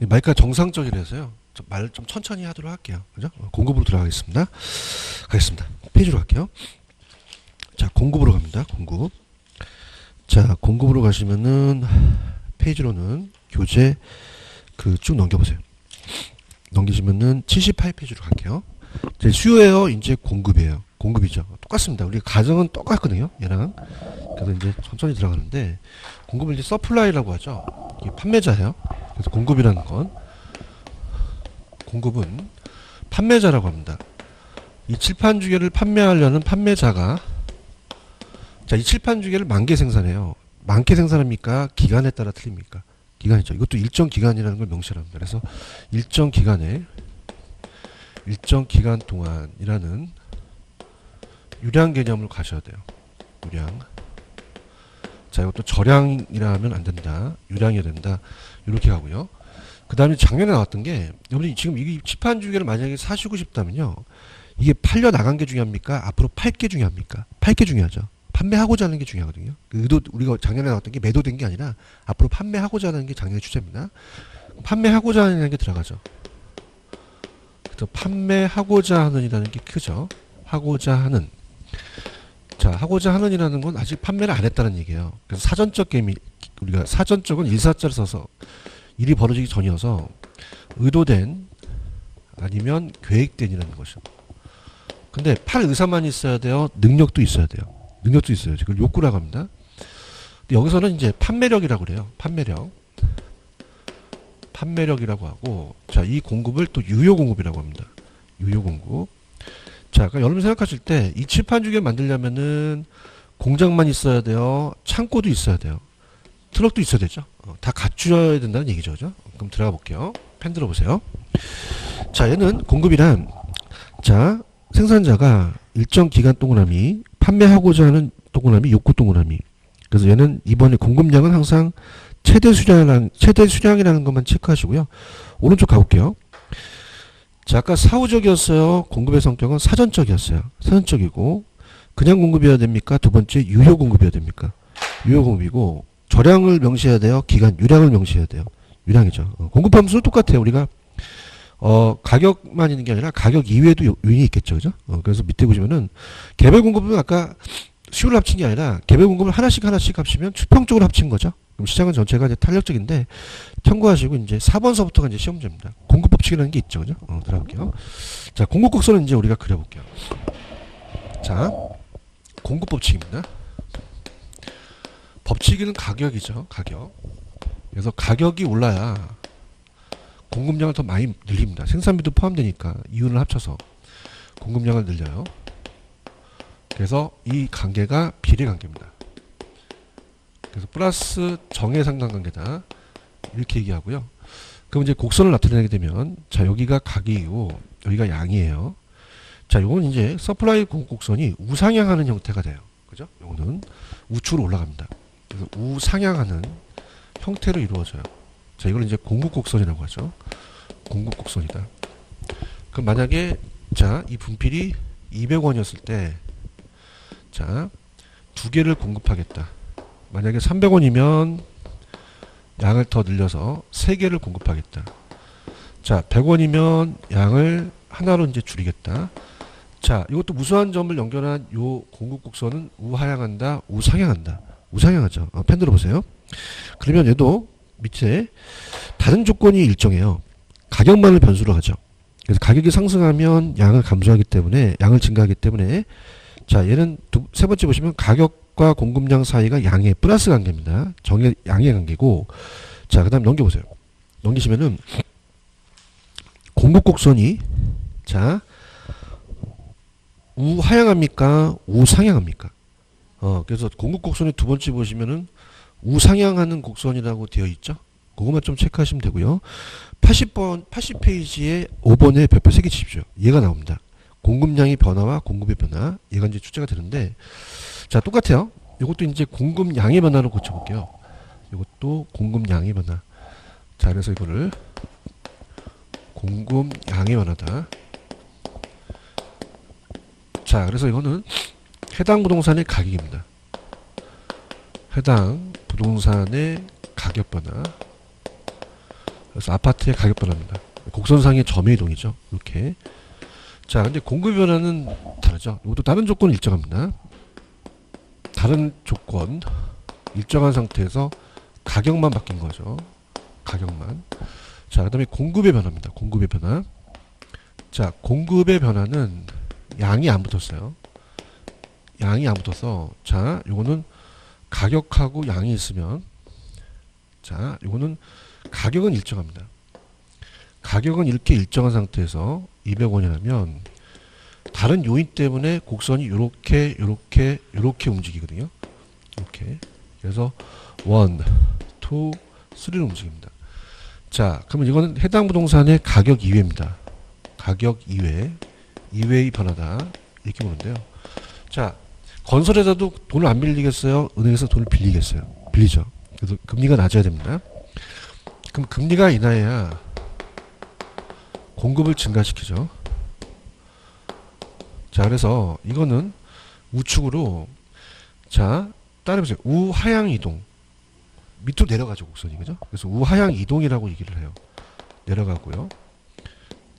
이 마이크가 정상적이라서요. 말 좀 천천히 하도록 할게요. 그죠? 공급으로 들어가겠습니다. 가겠습니다. 페이지로 갈게요. 자, 공급으로 갑니다. 공급. 자, 공급으로 가시면은 페이지로는 교재 쭉 넘겨보세요. 넘기시면은 78페이지로 갈게요. 이제 수요예요, 이제 공급이에요. 공급이죠. 똑같습니다. 우리 가정은 똑같거든요. 얘랑. 그래서 이제 천천히 들어가는데 공급을 이제 서플라이라고 하죠. 이게 판매자예요. 그래서 공급이라는 건 공급은 판매자라고 합니다. 이 칠판 주개를 판매하려는 판매자가 자, 이 칠판 주개를 만 개 생산해요. 많게 생산합니까? 기간에 따라 틀립니까? 기간이죠. 이것도 일정 기간이라는 걸 명시합니다. 그래서 일정 기간에 일정 기간 동안이라는 유량 개념을 가셔야 돼요. 유량. 자, 이것도 저량이라 하면 안 된다. 유량이어야 된다. 이렇게 가고요. 그 다음에 작년에 나왔던 게, 여러분이 지금 이 칠판 주개를 만약에 사시고 싶다면요. 이게 팔려 나간 게 중요합니까? 앞으로 팔 게 중요합니까? 팔 게 중요하죠. 판매하고자 하는 게 중요하거든요. 의도, 우리가 작년에 나왔던 게 매도된 게 아니라 앞으로 판매하고자 하는 게 작년의 주제입니다. 판매하고자 하는 게 들어가죠. 그래서 판매하고자 하는 이라는 게 크죠. 하고자 하는. 자, 하고자 하는 이라는 건 아직 판매를 안 했다는 얘기예요. 그래서 사전적 게임이, 우리가 사전적은 일사자를 써서 일이 벌어지기 전이어서 의도된 아니면 계획된이라는 것이죠. 근데 팔 의사만 있어야 돼요. 능력도 있어야 돼요. 능력도 있어요. 그걸 욕구라고 합니다. 근데 여기서는 이제 판매력이라고 그래요. 판매력. 판매력이라고 하고, 자, 이 공급을 또 유효 공급이라고 합니다. 유효 공급. 자, 그러니까 여러분 생각하실 때 이 칠판 주개를 만들려면은 공장만 있어야 돼요. 창고도 있어야 돼요. 트럭도 있어야 되죠. 다 갖춰야 된다는 얘기죠. 그죠? 그럼 들어가 볼게요. 펜 들어보세요. 자, 얘는 공급이란, 자, 생산자가 일정 기간 동그라미, 판매하고자 하는 동그라미, 욕구 동그라미. 그래서 얘는 이번에 공급량은 항상 최대 수량이라는 것만 체크하시고요. 오른쪽 가볼게요. 자, 아까 사후적이었어요. 공급의 성격은 사전적이었어요. 사전적이고, 그냥 공급이어야 됩니까? 두 번째, 유효 공급이어야 됩니까? 유효 공급이고, 저량을 명시해야 돼요. 기간, 유량을 명시해야 돼요. 유량이죠. 공급 함수는 똑같아요. 우리가 가격만 있는 게 아니라 가격 이외에도 요인이 있겠죠. 그죠? 그래서 밑에 보시면은 개별 공급은 아까 수요를 합친 게 아니라 개별 공급을 하나씩 합치면 수평적으로 합친 거죠. 그럼 시장은 전체가 이제 탄력적인데 참고하시고 이제 4번서부터가 이제 시험 문제입니다. 공급 법칙이라는 게 있죠. 그죠? 들어갈게요. 자, 공급 곡선은 이제 우리가 그려볼게요. 자, 공급 법칙입니다. 법칙은 가격이죠. 가격. 그래서 가격이 올라야 공급량을 더 많이 늘립니다. 생산비도 포함되니까 이윤을 합쳐서 공급량을 늘려요. 그래서 이 관계가 비례 관계입니다. 그래서 플러스 정의 상관관계다. 이렇게 얘기하고요. 그럼 이제 곡선을 나타내게 되면, 자, 여기가 각이고 여기가 양이에요. 자, 요건 이제 서플라이 곡선이 우상향하는 형태가 돼요. 그죠? 요거는 우측으로 올라갑니다. 그래서 우상향하는 형태로 이루어져요. 자, 이걸 이제 공급 곡선이라고 하죠. 공급 곡선이다. 그럼 만약에, 자, 이 분필이 200원이었을 때, 자, 두 개를 공급하겠다. 만약에 300원이면 양을 더 늘려서 3개를 공급하겠다. 자, 100원이면 양을 하나로 이제 줄이겠다. 자, 이것도 무수한 점을 연결한 요 공급 곡선은 우하향한다, 우상향한다. 우상향하죠. 펜 들어보세요. 그러면 얘도 밑에 다른 조건이 일정해요. 가격만을 변수로 하죠. 그래서 가격이 상승하면 양을 감소하기 때문에, 양을 증가하기 때문에, 자, 얘는 세 번째 보시면 가격과 공급량 사이가 양의 플러스 관계입니다. 정의 양의 관계고, 자, 그 다음 넘겨보세요. 넘기시면은 공급 곡선이, 자, 우하향합니까? 우상향합니까? 그래서 공급 곡선이 두 번째 보시면은 우상향하는 곡선이라고 되어 있죠. 그것만 좀 체크하시면 되고요. 80페이지에 5번에 별표 3개 치십시오. 얘가 나옵니다. 공급량의 변화와 공급의 변화. 얘가 이제 출제가 되는데, 자, 똑같아요. 이것도 이제 공급량의 변화로 고쳐볼게요. 이것도 공급량의 변화. 자, 그래서 이거를 공급량의 변화다. 자, 그래서 이거는 해당 부동산의 가격입니다. 해당 부동산의 가격 변화. 그래서 아파트의 가격 변화입니다. 곡선상의 점의 이동이죠. 이렇게. 자, 근데 공급 변화는 다르죠. 이것도 다른 조건은 일정합니다. 다른 조건 일정한 상태에서 가격만 바뀐 거죠. 가격만. 자, 그 다음에 공급의 변화입니다. 공급의 변화. 자, 공급의 변화는 양이 안 붙었어요. 양이 안 붙어서, 자, 요거는 가격하고 양이 있으면, 자, 요거는 가격은 일정합니다. 가격은 이렇게 일정한 상태에서 200원이라면 다른 요인 때문에 곡선이 요렇게 움직이거든요. 이렇게. 그래서 1, 2, 3를 움직입니다. 자, 그러면 이거는 해당 부동산의 가격 이외입니다. 가격 이외의 변화다. 이렇게 보는데요. 자, 건설에서도 돈을 안 빌리겠어요? 은행에서 돈을 빌리겠어요? 빌리죠. 그래서 금리가 낮아야 됩니다. 그럼 금리가 인하해야 공급을 증가시키죠. 자, 그래서 이거는 우측으로, 자, 따라해보세요. 우하향 이동. 밑으로 내려가죠, 곡선이. 그죠? 그래서 우하향 이동이라고 얘기를 해요. 내려가고요.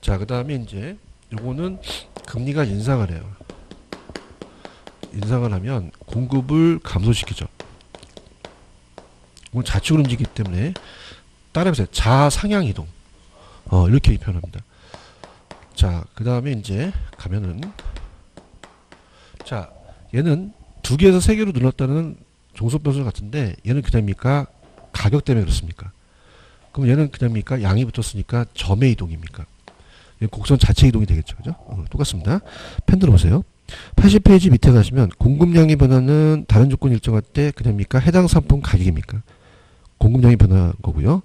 자, 그 다음에 이제 요거는 금리가 인상을 해요. 인상을 하면 공급을 감소시키죠. 이건 좌측으로 움직이기 때문에 따라해보세요. 자상향 이동. 이렇게 표현합니다. 자, 그 다음에 이제 가면은, 자, 얘는 2개에서 3개로 늘었다는 종속 변수 같은데 얘는 그냥입니까? 가격 때문에 그렇습니까? 그럼 얘는 그냥입니까? 양이 붙었으니까 점의 이동입니까? 얘는 곡선 자체 이동이 되겠죠. 그죠? 똑같습니다. 펜 들어보세요. 80페이지 밑에 가시면 공급량의 변화는 다른 조건 일정할 때 그냥입니까? 해당 상품 가격입니까? 공급량이 변화한 거고요.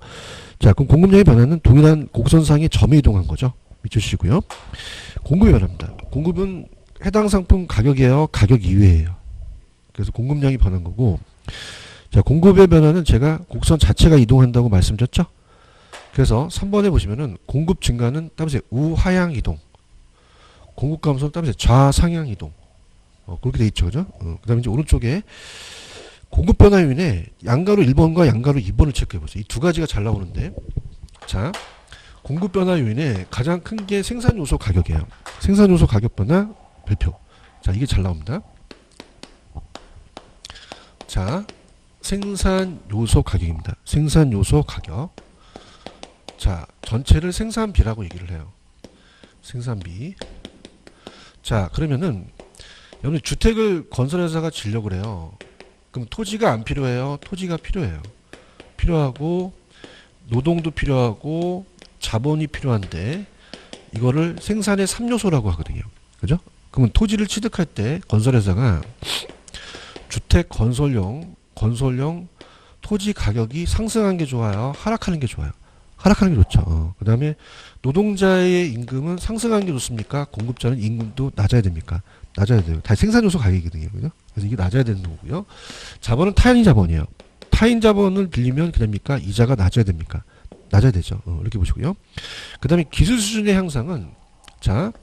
자, 그럼 공급량의 변화는 동일한 곡선상의 점에 이동한 거죠. 밑주시고요. 공급이 변합니다. 공급은 해당 상품 가격이에요? 가격 이외예요? 그래서 공급량이 변한 거고, 자, 공급의 변화는 제가 곡선 자체가 이동한다고 말씀드렸죠? 그래서 3번에 보시면은 공급 증가는 따라서 우하향 이동, 공급 감소는 따라서 좌상향 이동. 그렇게 돼 있죠. 그죠? 그 다음에 이제 오른쪽에 공급 변화 요인에 양가로 1번과 양가로 2번을 체크해 보세요. 이 두 가지가 잘 나오는데, 자, 공급 변화 요인에 가장 큰 게 생산 요소 가격이에요. 생산 요소 가격 변화 별표. 자, 이게 잘 나옵니다. 자, 생산 요소 가격입니다. 생산 요소 가격. 자, 전체를 생산비라고 얘기를 해요. 생산비. 자, 그러면은 여러분 주택을 건설회사가 지려고 그래요. 그럼 토지가 안 필요해요? 토지가 필요해요. 필요하고 노동도 필요하고 자본이 필요한데 이거를 생산의 3요소라고 하거든요. 그죠? 그러면 토지를 취득할 때 건설회사가 주택 건설용 토지 가격이 상승하는 게 좋아요? 하락하는 게 좋아요? 하락하는 게 좋죠. 그 다음에 노동자의 임금은 상승하는 게 좋습니까? 공급자는 임금도 낮아야 됩니까? 낮아야 돼요. 다 생산요소 가격이거든요. 그죠? 그래서 이게 낮아야 되는 거고요. 자본은 타인 자본이에요. 타인 자본을 빌리면 그럽니까? 이자가 낮아야 됩니까? 낮아야 되죠. 이렇게 보시고요. 그 다음에 기술 수준의 향상은, 자,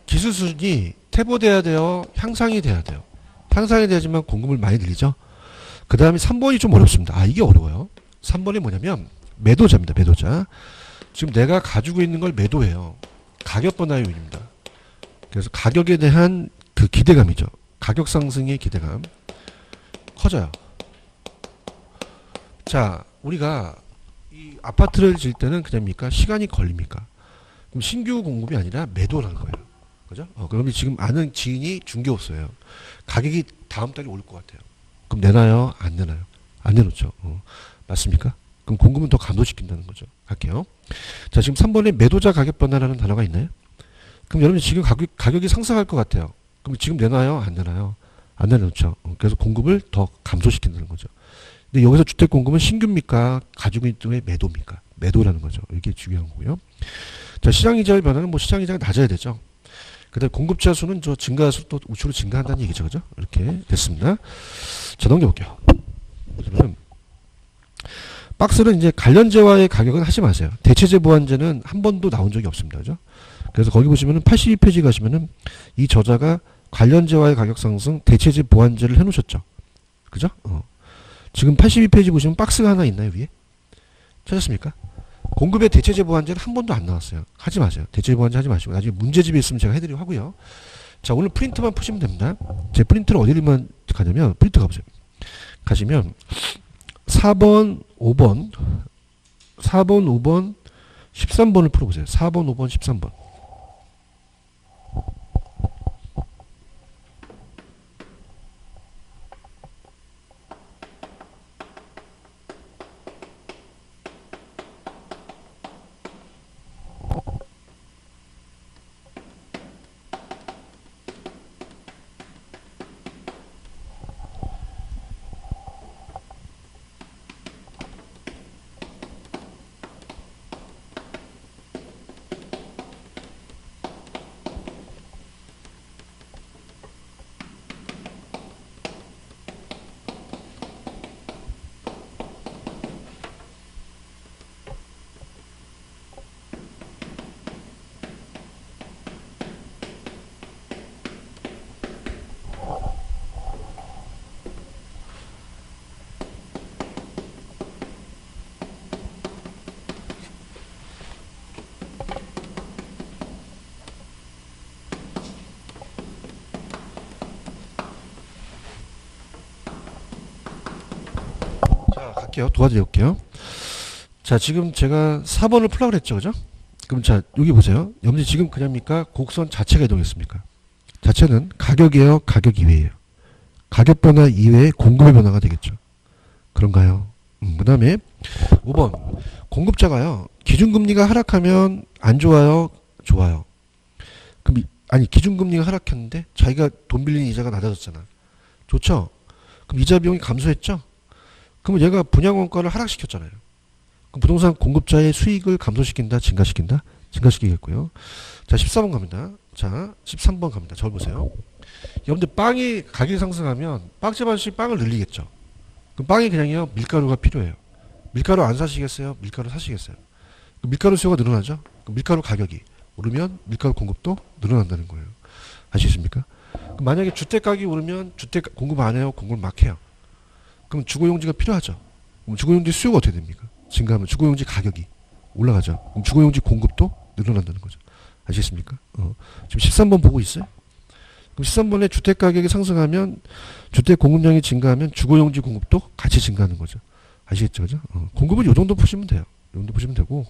기술 수준이 퇴보돼야 돼요? 향상이 돼야 돼요? 향상이 돼야지만 공급을 많이 늘리죠. 그 다음에 3번이 좀 어렵습니다. 이게 어려워요. 3번이 뭐냐면 매도자입니다. 매도자. 지금 내가 가지고 있는 걸 매도해요. 가격 변화 요인입니다. 그래서 가격에 대한 그 기대감이죠. 가격 상승의 기대감 커져요. 자, 우리가 이 아파트를 질 때는 그냥입니까? 시간이 걸립니까? 그럼 신규 공급이 아니라 매도라는 거예요. 그죠? 그러면 지금 아는 지인이 중개업소예요. 가격이 다음 달에 올 것 같아요. 그럼 내놔요? 안 내놔요? 안 내놓죠. 맞습니까? 그럼 공급은 더 감소시킨다는 거죠. 갈게요. 자, 지금 3번에 매도자 가격 변화라는 단어가 있나요? 그럼 여러분 지금 가격이 상승할 것 같아요. 그럼 지금 내놔요? 안 내놔요? 안 내놓죠. 그래서 공급을 더 감소시킨다는 거죠. 근데 여기서 주택 공급은 신규입니까? 가지고 있는 매도입니까? 매도라는 거죠. 이게 중요한 거고요. 자, 시장 이자의 변화는 뭐 시장 이자가 낮아야 되죠. 그 다음에 공급자 수는 저 증가할수록 또 우측으로 증가한다는 얘기죠. 그죠? 이렇게 됐습니다. 자, 넘겨볼게요. 그러면 박스는 이제 관련제와의 가격은 하지 마세요. 대체제 보완제는 한 번도 나온 적이 없습니다. 그죠? 그래서 거기 보시면은 82페이지 가시면은 이 저자가 관련제와의 가격 상승 대체제 보완제를 해놓으셨죠. 그죠? 지금 82페이지 보시면 박스가 하나 있나요? 위에? 찾았습니까? 공급의 대체제 보완제는 한 번도 안 나왔어요. 하지 마세요. 대체제 보완제 하지 마시고 나중에 문제집이 있으면 제가 해드리고 하고요. 자, 오늘 프린트만 푸시면 됩니다. 제 프린트를 어디만 가냐면 프린트 가보세요. 가시면 4번, 5번, 13번을 풀어보세요. 4번, 5번, 13번. 자, 갈게요. 도와드릴게요. 자, 지금 제가 4번을 풀라고 그랬죠. 그죠? 그럼 자, 여기 보세요. 여러분들 지금 그냥입니까? 곡선 자체가 이동했습니까? 자체는 가격이에요? 가격 이외예요? 가격 변화 이외에 공급의 변화가 되겠죠. 그런가요? 그 다음에 5번. 공급자가요. 기준금리가 하락하면 안 좋아요? 좋아요. 그럼 아니, 기준금리가 하락했는데 자기가 돈 빌리는 이자가 낮아졌잖아. 좋죠? 그럼 이자 비용이 감소했죠? 그러면 얘가 분양원가를 하락시켰잖아요. 그럼 부동산 공급자의 수익을 감소시킨다, 증가시킨다? 증가시키겠고요. 자, 14번 갑니다. 자, 13번 갑니다. 저를 보세요. 여러분들 빵이 가격이 상승하면 빵집 아저씨 빵을 늘리겠죠. 그럼 빵이 그냥요, 밀가루가 필요해요. 밀가루 안 사시겠어요? 밀가루 사시겠어요? 밀가루 수요가 늘어나죠? 밀가루 가격이 오르면 밀가루 공급도 늘어난다는 거예요. 아시겠습니까? 그럼 만약에 주택 가격이 오르면 주택 공급 안 해요? 공급을 막 해요. 그럼 주거용지가 필요하죠. 그럼 주거용지 수요가 어떻게 됩니까? 증가하면 주거용지 가격이 올라가죠. 그럼 주거용지 공급도 늘어난다는 거죠. 아시겠습니까? 지금 13번 보고 있어요? 그럼 13번에 주택 가격이 상승하면 주택 공급량이 증가하면 주거용지 공급도 같이 증가하는 거죠. 아시겠죠? 그죠? 공급은 요 정도 보시면 돼요. 요 정도 보시면 되고.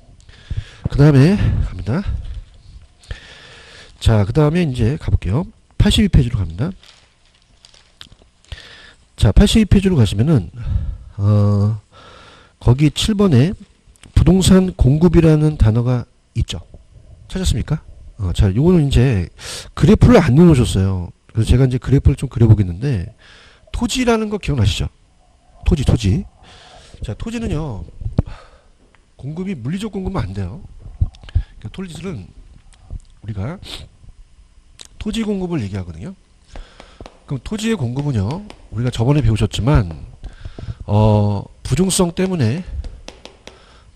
그 다음에 갑니다. 자, 그 다음에 이제 가볼게요. 82페이지로 갑니다. 자, 82페이지로 가시면은, 거기 7번에 부동산 공급이라는 단어가 있죠. 찾았습니까? 자, 요거는 이제 그래프를 안 넣어놓으셨어요. 그래서 제가 이제 그래프를 좀 그려보겠는데, 토지라는 거 기억나시죠? 토지. 자, 토지는요, 공급이 물리적 공급은 안 돼요. 그러니까 토지는 우리가 토지 공급을 얘기하거든요. 그럼 토지의 공급은요, 우리가 저번에 배우셨지만 부중성 때문에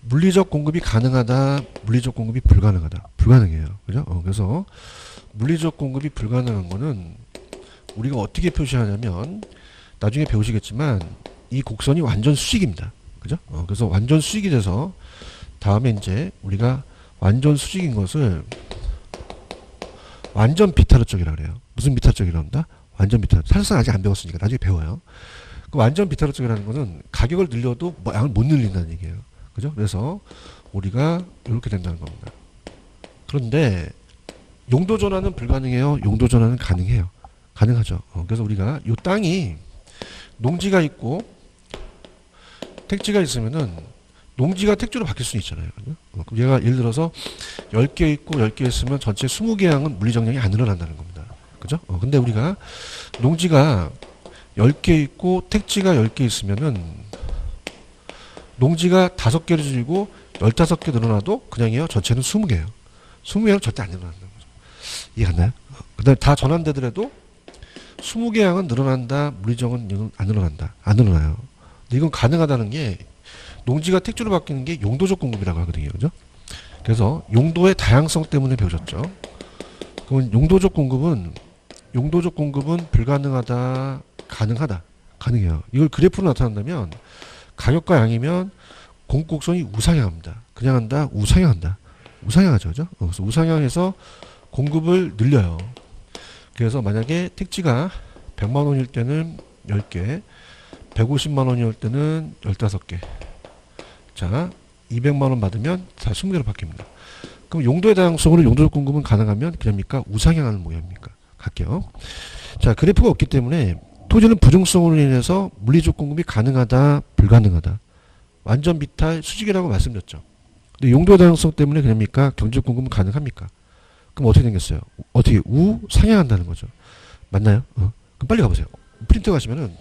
물리적 공급이 가능하다, 물리적 공급이 불가능하다. 불가능해요. 그죠? 그래서 물리적 공급이 불가능한 거는 우리가 어떻게 표시하냐면 나중에 배우시겠지만 이 곡선이 완전 수직입니다. 그죠? 그래서 완전 수직이 돼서 다음에 이제 우리가 완전 수직인 것을 완전 비타르 쪽이라고 그래요. 무슨 비타르 쪽이라고 한다? 완전 비타르. 사실상 아직 안 배웠으니까 나중에 배워요. 그 완전 비타르 쪽이라는 거는 가격을 늘려도 양을 못 늘린다는 얘기예요. 그죠? 그래서 우리가 이렇게 된다는 겁니다. 그런데 용도 전환은 불가능해요? 용도 전환은 가능해요. 가능하죠. 그래서 우리가 이 땅이 농지가 있고 택지가 있으면은 농지가 택지로 바뀔 수 있잖아요. 그럼 얘가 예를 들어서 10개 있고 10개 있으면 전체 20개 양은 물리정량이 안 늘어난다는 겁니다. 그죠? 근데 우리가 농지가 10개 있고 택지가 10개 있으면은 농지가 5개를 줄이고 15개 늘어나도 그냥이요. 전체는 20개예요. 20개 양 절대 안 늘어난다는 거죠. 이해갔나요? 그 다음에 다 전환되더라도 20개 양은 늘어난다. 물리정은 안 늘어난다. 안 늘어나요. 근데 이건 가능하다는 게 농지가 택지로 바뀌는 게 용도적 공급이라고 하거든요. 그죠? 그래서 용도의 다양성 때문에 배우셨죠. 그러면 용도적 공급은 불가능하다, 가능하다. 가능해요. 이걸 그래프로 나타낸다면 가격과 양이면 공급곡선이 우상향합니다. 그냥 한다, 우상향한다. 우상향하죠, 그죠? 그래서 우상향해서 공급을 늘려요. 그래서 만약에 택지가 100만 원일 때는 10개, 150만 원일 때는 15개. 자, 200만 원 받으면 다 20개로 바뀝니다. 그럼 용도의 다양성으로 용도적 공급은 가능하면 그럽니까? 우상향하는 모양입니까? 갈게요. 자, 그래프가 없기 때문에 토지는 부중성으로 인해서 물리적 공급이 가능하다, 불가능하다. 완전 비탈 수직이라고 말씀드렸죠. 근데 용도의 다양성 때문에 그럽니까? 경제적 공급은 가능합니까? 그럼 어떻게 생겼어요? 어떻게 우상향한다는 거죠. 맞나요? 그럼 빨리 가보세요. 프린트 가시면은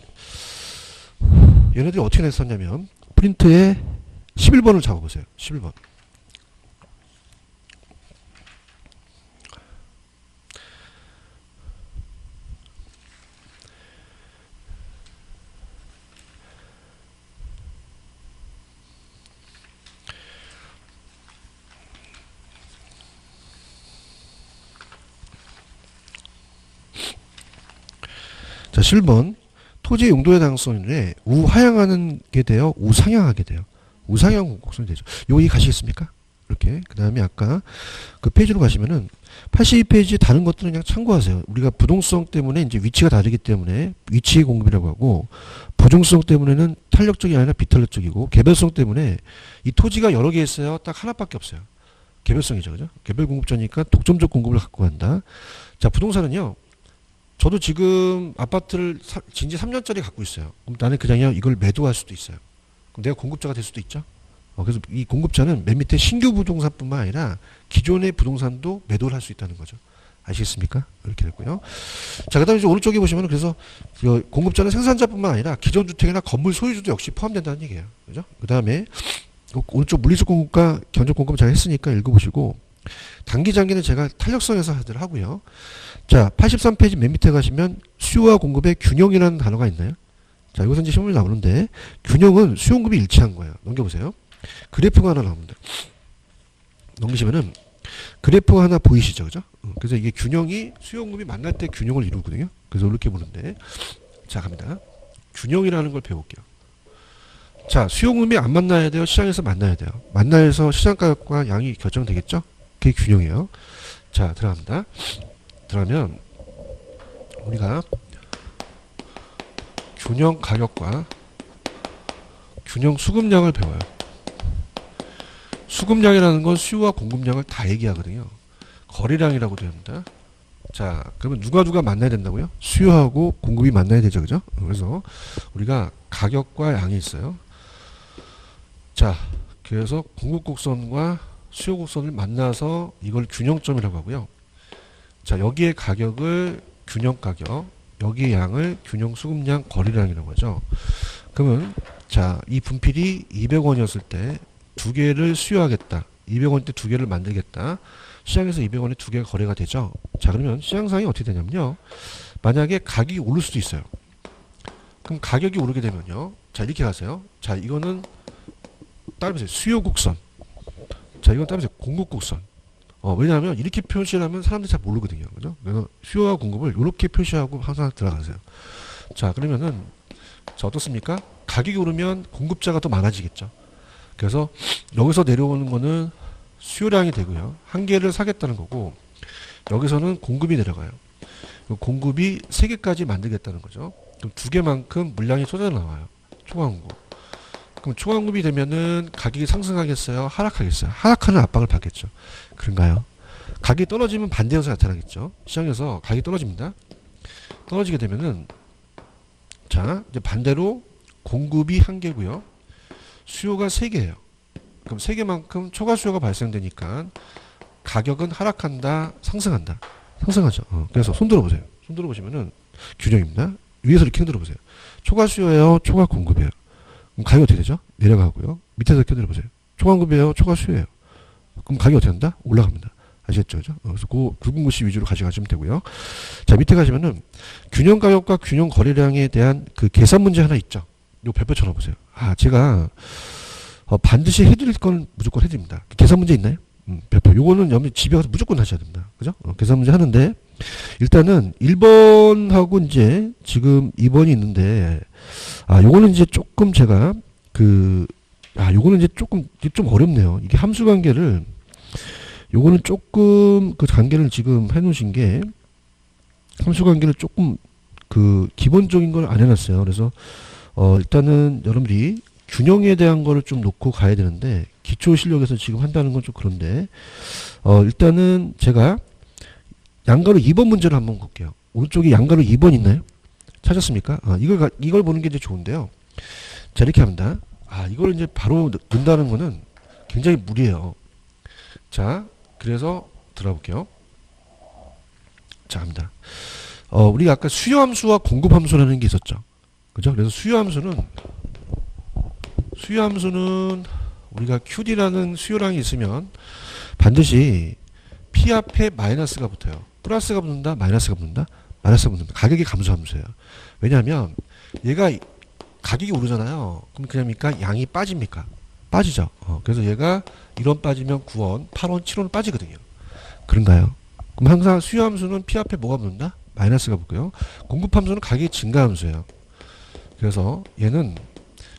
얘네들이 어떻게 냈었냐면 프린트에 11번을 잡아보세요. 11번. 자, 11번. 토지의 용도의 다양성인데 우하향하는 게 되어 우상향하게 돼요. 우상향 공급성이 되죠. 여기 가시겠습니까? 이렇게. 그 다음에 아까 그 페이지로 가시면은 82페이지 다른 것들은 그냥 참고하세요. 우리가 부동성 때문에 이제 위치가 다르기 때문에 위치의 공급이라고 하고, 부중성 때문에는 탄력적이 아니라 비탄력적이고, 개별성 때문에 이 토지가 여러 개 있어요. 딱 하나밖에 없어요. 개별성이죠. 그죠? 개별 공급자니까 독점적 공급을 갖고 간다. 자, 부동산은요. 저도 지금 아파트를 진지 3년짜리 갖고 있어요. 그럼 나는 그냥요 이걸 매도할 수도 있어요. 그럼 내가 공급자가 될 수도 있죠. 그래서 이 공급자는 맨 밑에 신규 부동산뿐만 아니라 기존의 부동산도 매도를 할 수 있다는 거죠. 아시겠습니까? 이렇게 됐고요. 자, 그 다음에 이제 오른쪽에 보시면 그래서 그 공급자는 생산자뿐만 아니라 기존 주택이나 건물 소유주도 역시 포함된다는 얘기예요. 그죠? 그 다음에 오른쪽 물리적 공급과 견적 공급 잘 했으니까 읽어보시고, 단기 장기는 제가 탄력성에서 하도록 하고요. 자, 83페이지 맨 밑에 가시면 수요와 공급의 균형이라는 단어가 있나요? 자, 이것은 이제 시험에 나오는데, 균형은 수요 공급이 일치한 거예요. 넘겨보세요. 그래프가 하나 나옵니다. 넘기시면은 그래프가 하나 보이시죠, 그죠? 그래서 이게 균형이 수요 공급이 만날 때 균형을 이루거든요. 그래서 이렇게 보는데, 자, 갑니다. 균형이라는 걸 배울게요. 자, 수요 공급이 안 만나야 돼요? 시장에서 만나야 돼요? 만나서 시장 가격과 양이 결정되겠죠? 그게 균형이에요. 자, 들어갑니다. 들어가면 우리가 균형 가격과 균형 수급량을 배워요. 수급량이라는 건 수요와 공급량을 다 얘기하거든요. 거래량이라고도 합니다. 자, 그러면 누가 만나야 된다고요? 수요하고 공급이 만나야 되죠, 그죠? 그래서 우리가 가격과 양이 있어요. 자, 그래서 공급 곡선과 수요 곡선을 만나서 이걸 균형점이라고 하고요. 자, 여기에 가격을 균형 가격, 여기에 양을 균형 수급량 거래량이라고 하죠. 그러면 자, 이 분필이 200원이었을 때 두 개를 수요하겠다. 200원 때 두 개를 만들겠다. 시장에서 200원에 두 개가 거래가 되죠. 자, 그러면 시장 상황이 어떻게 되냐면요. 만약에 가격이 오를 수도 있어요. 그럼 가격이 오르게 되면요. 자, 이렇게 가세요. 자, 이거는 따라보세요. 수요 곡선. 자, 이건 따라보세요. 공급 곡선. 왜냐하면 이렇게 표시를 하면 사람들이 잘 모르거든요. 그죠? 그래서 수요와 공급을 이렇게 표시하고 항상 들어가세요. 자, 그러면은, 자, 어떻습니까? 가격이 오르면 공급자가 더 많아지겠죠. 그래서 여기서 내려오는 거는 수요량이 되고요. 한 개를 사겠다는 거고, 여기서는 공급이 내려가요. 공급이 3개까지 만들겠다는 거죠. 그럼 2개만큼 물량이 쏟아 나와요. 초과공급. 그럼 초과공급이 되면은 가격이 상승하겠어요? 하락하겠어요? 하락하는 압박을 받겠죠. 그런가요? 가격이 떨어지면 반대 현상이 나타나겠죠. 시장에서 가격이 떨어집니다. 떨어지게 되면은, 자, 이제 반대로 공급이 1개고요. 수요가 3개예요. 그럼 3개만큼 초과 수요가 발생되니까 가격은 하락한다, 상승한다. 상승하죠. 그래서 손 들어보세요. 손 들어보시면은 균형입니다. 위에서 이렇게 흔들어 보세요. 초과 수요예요, 초과 공급이에요. 그럼 가격이 어떻게 되죠? 내려가고요. 밑에서 이렇게 흔들어 보세요. 초과 공급이에요, 초과 수요예요. 그럼 가격이 어떻게 한다? 올라갑니다. 아시겠죠? 그죠? 그래서 그 굵은 글씨 위주로 가져가시면 되고요. 자, 밑에 가시면은 균형 가격과 균형 거래량에 대한 그 계산 문제 하나 있죠. 요 별표 쳐다보세요. 제가 반드시 해드릴 건 무조건 해드립니다. 계산 문제 있나요? 별표. 요거는 여러분 집에 가서 무조건 하셔야 됩니다. 그죠? 계산 문제 하는데, 일단은 1번하고 이제 지금 2번이 있는데, 요거는 이제 조금 제가 요거는 이제 이게 좀 어렵네요. 이게 함수 관계를, 요거는 조금 그 관계를 지금 해놓으신 게, 함수 관계를 조금 그 기본적인 걸 안 해놨어요. 그래서 일단은 여러분들이 균형에 대한 거를 좀 놓고 가야 되는데, 기초 실력에서 지금 한다는 건 좀 그런데, 일단은 제가 양가로 2번 문제를 한번 볼게요. 오른쪽에 양가로 2번 있나요? 찾았습니까? 이걸 보는 게 이제 좋은데요. 자, 이렇게 합니다. 이걸 이제 바로 넣는다는 거는 굉장히 무리예요. 자, 그래서 들어볼게요. 자, 합니다. 우리가 아까 수요함수와 공급함수라는 게 있었죠. 그죠? 그래서 수요함수는 우리가 QD라는 수요량이 있으면 반드시 P 앞에 마이너스가 붙어요. 플러스가 붙는다, 마이너스가 붙는다, 마이너스가 붙는다. 가격이 감소함수예요. 왜냐하면 얘가 가격이 오르잖아요. 그럼 그냥입니까? 양이 빠집니까? 빠지죠. 그래서 얘가 1원 빠지면 9원, 8원, 7원 빠지거든요. 그런가요? 그럼 항상 수요함수는 P 앞에 뭐가 붙는다? 마이너스가 붙고요. 공급함수는 가격이 증가함수예요. 그래서 얘는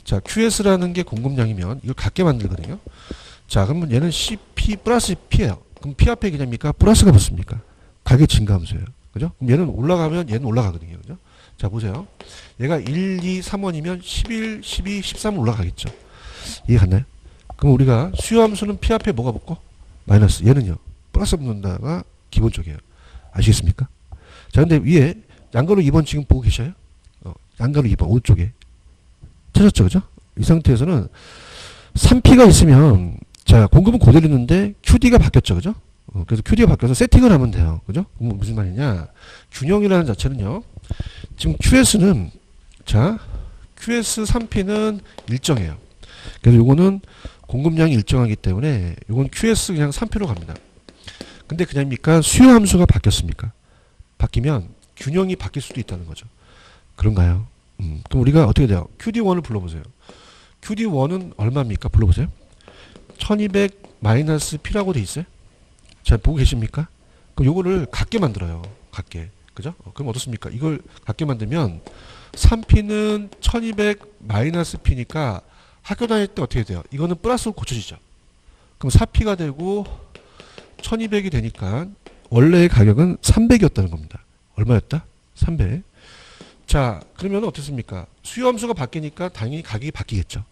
자, QS라는 게 공급량이면 이걸 같게 만들거든요. 자, 그러면 얘는 CP 플러스 P예요. 그럼 P 앞에 그냥입니까? 플러스가 붙습니까? 가격 증가함수예요. 그죠? 그럼 얘는 올라가면 얘는 올라가거든요. 그죠? 자, 보세요. 얘가 1, 2, 3원이면 11, 12, 13은 올라가겠죠. 이해 갔나요? 그럼 우리가 수요함수는 P 앞에 뭐가 붙고? 마이너스. 얘는요. 플러스 붙는다가 기본적이에요. 아시겠습니까? 자, 근데 위에 양가로 2번 지금 보고 계셔요? 양가로 2번 오른쪽에. 찾았죠, 그죠? 이 상태에서는 3P가 있으면, 자, 공급은 그대로 있는데, QD가 바뀌었죠, 그죠? 그래서 QD가 바뀌어서 세팅을 하면 돼요. 그죠? 그럼 무슨 말이냐? 균형이라는 자체는요, 지금 QS는, 자, QS 3P는 일정해요. 그래서 요거는 공급량이 일정하기 때문에, 요건 QS 그냥 3P로 갑니다. 근데 그냥입니까? 수요 함수가 바뀌었습니까? 바뀌면 균형이 바뀔 수도 있다는 거죠. 그런가요? 그럼 우리가 어떻게 돼요? QD1을 불러보세요. QD1은 얼마입니까? 불러보세요. 1200 마이너스 P라고 돼 있어요? 자, 보고 계십니까? 그럼 요거를 같게 만들어요. 같게. 그죠? 그럼 어떻습니까? 이걸 같게 만들면 3P는 1200 마이너스 P니까 학교 다닐 때 어떻게 돼요? 이거는 플러스로 고쳐지죠. 그럼 4P가 되고 1200이 되니까 원래의 가격은 300이었다는 겁니다. 얼마였다? 300. 자, 그러면 어떻습니까? 수요함수가 바뀌니까 당연히 가격이 바뀌겠죠.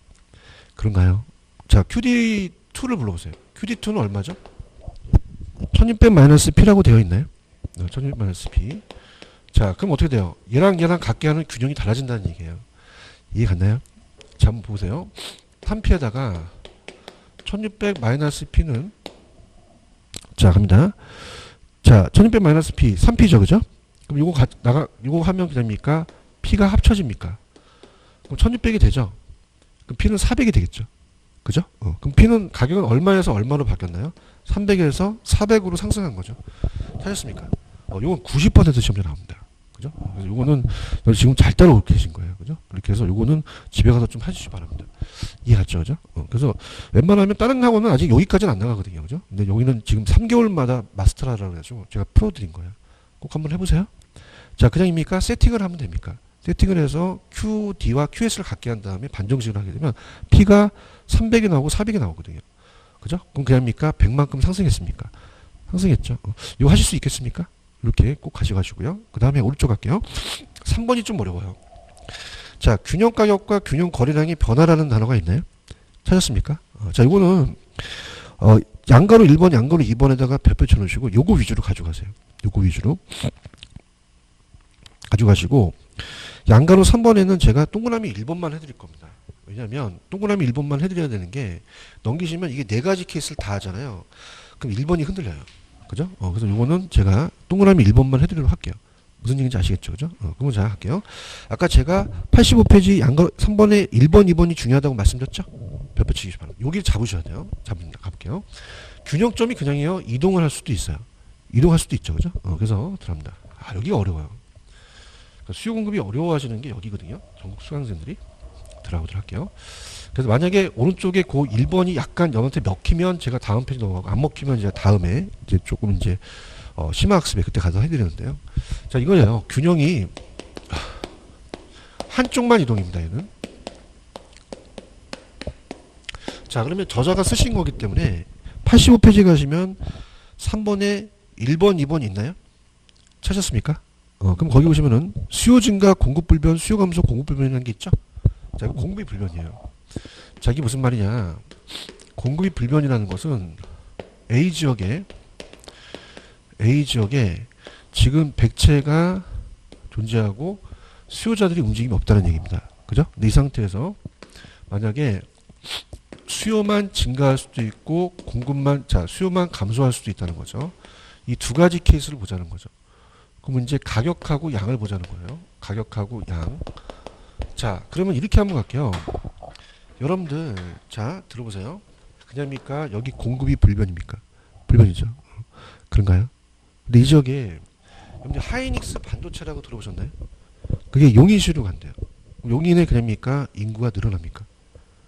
그런가요? 자, QD2를 불러보세요. QD2는 얼마죠? 1600 마이너스 P라고 되어 있나요? 1600 마이너스 P. 자, 그럼 어떻게 돼요? 얘랑 같게 하는 균형이 달라진다는 얘기예요. 이해 갔나요? 자, 한번 보세요. 3P에다가 1600 마이너스 P는 자, 갑니다. 자, 1600 마이너스 P, 3P죠, 그죠? 그럼 요거 하면 그냥입니까? P가 합쳐집니까? 그럼 1600이 되죠? 그럼 P는 400이 되겠죠? 그죠? 그럼 P는 가격은 얼마에서 얼마로 바뀌었나요? 300에서 400으로 상승한 거죠. 찾았습니까? 요건 90% 시험에 나옵니다. 그죠? 그래서 요거는 지금 잘 따라오고 계신 거예요. 그죠? 그렇게 해서 요거는 집에 가서 좀 해주시기 바랍니다. 이해갔죠? 그죠? 그래서 웬만하면 다른 학원은 아직 여기까지는 안 나가거든요. 그죠? 근데 여기는 지금 3개월마다 마스터라고 해가지고 제가 풀어드린 거예요. 꼭 한번 해보세요. 자, 그냥입니까? 세팅을 하면 됩니까? 세팅을 해서 QD와 QS를 갖게 한 다음에 반정식을 하게 되면 P가 300이 나오고 400이 나오거든요. 그죠? 그럼 그냥입니까? 100만큼 상승했습니까? 상승했죠. 이거 하실 수 있겠습니까? 이렇게 꼭 가져가시고요. 그 다음에 오른쪽 갈게요. 3번이 좀 어려워요. 자, 균형 가격과 균형 거래량의 변화라는 단어가 있나요? 찾았습니까? 자, 이거는 양가로 1번, 양가로 2번에다가 별표 쳐놓으시고 요거 위주로 가져가세요. 요거 위주로 가져가시고 양가로 3번에는 제가 동그라미 1번만 해드릴 겁니다. 왜냐하면 동그라미 1번만 해드려야 되는 게 넘기시면 이게 4가지 케이스를 다 하잖아요. 그럼 1번이 흔들려요. 그죠? 그래서 요거는 제가 동그라미 1번만 해드리도록 할게요. 무슨 얘기인지 아시겠죠? 그죠? 그러면 제가 할게요. 아까 제가 85페이지 양가 3번에 1번, 2번이 중요하다고 말씀드렸죠? 별표 치기 바랍니다. 여기를 잡으셔야 돼요. 잡습니다. 가볼게요. 균형점이 그냥이요. 이동을 할 수도 있어요. 이동할 수도 있죠. 그죠? 그래서 들어갑니다. 여기가 어려워요. 그러니까 수요 공급이 어려워하시는 게 여기거든요. 전국 수강생들이. 들어가도록 할게요. 그래서 만약에 오른쪽에 그 1번이 약간 여러분한테 먹히면 제가 다음 페이지 넘어가고 안 먹히면 이제 다음에 이제 조금 이제 심화학습에 그때 가서 해드리는데요. 자, 이거예요. 균형이 한쪽만 이동입니다. 얘는 자, 그러면 저자가 쓰신 거기 때문에 85페이지 가시면 3번에 1번, 2번 있나요? 찾았습니까? 그럼 거기 보시면은 수요 증가, 공급 불변, 수요 감소, 공급 불변이라는 게 있죠? 자, 이거 공급이 불변이에요. 자, 이게 무슨 말이냐? 공급이 불변이라는 것은 A 지역에 지금 백체가 존재하고 수요자들이 움직임이 없다는 얘기입니다. 그죠? 근데 이 상태에서 만약에 수요만 증가할 수도 있고 수요만 감소할 수도 있다는 거죠. 이 두 가지 케이스를 보자는 거죠. 그럼 이제 가격하고 양을 보자는 거예요. 가격하고 양. 자, 그러면 이렇게 한번 갈게요. 여러분들, 자, 들어보세요. 그냥입니까? 여기 공급이 불변입니까? 불변이죠. 그런가요? 근데 이 지역에 여러분들 하이닉스 반도체라고 들어보셨나요? 그게 용인시로 간대요. 용인에 그냥입니까? 인구가 늘어납니까?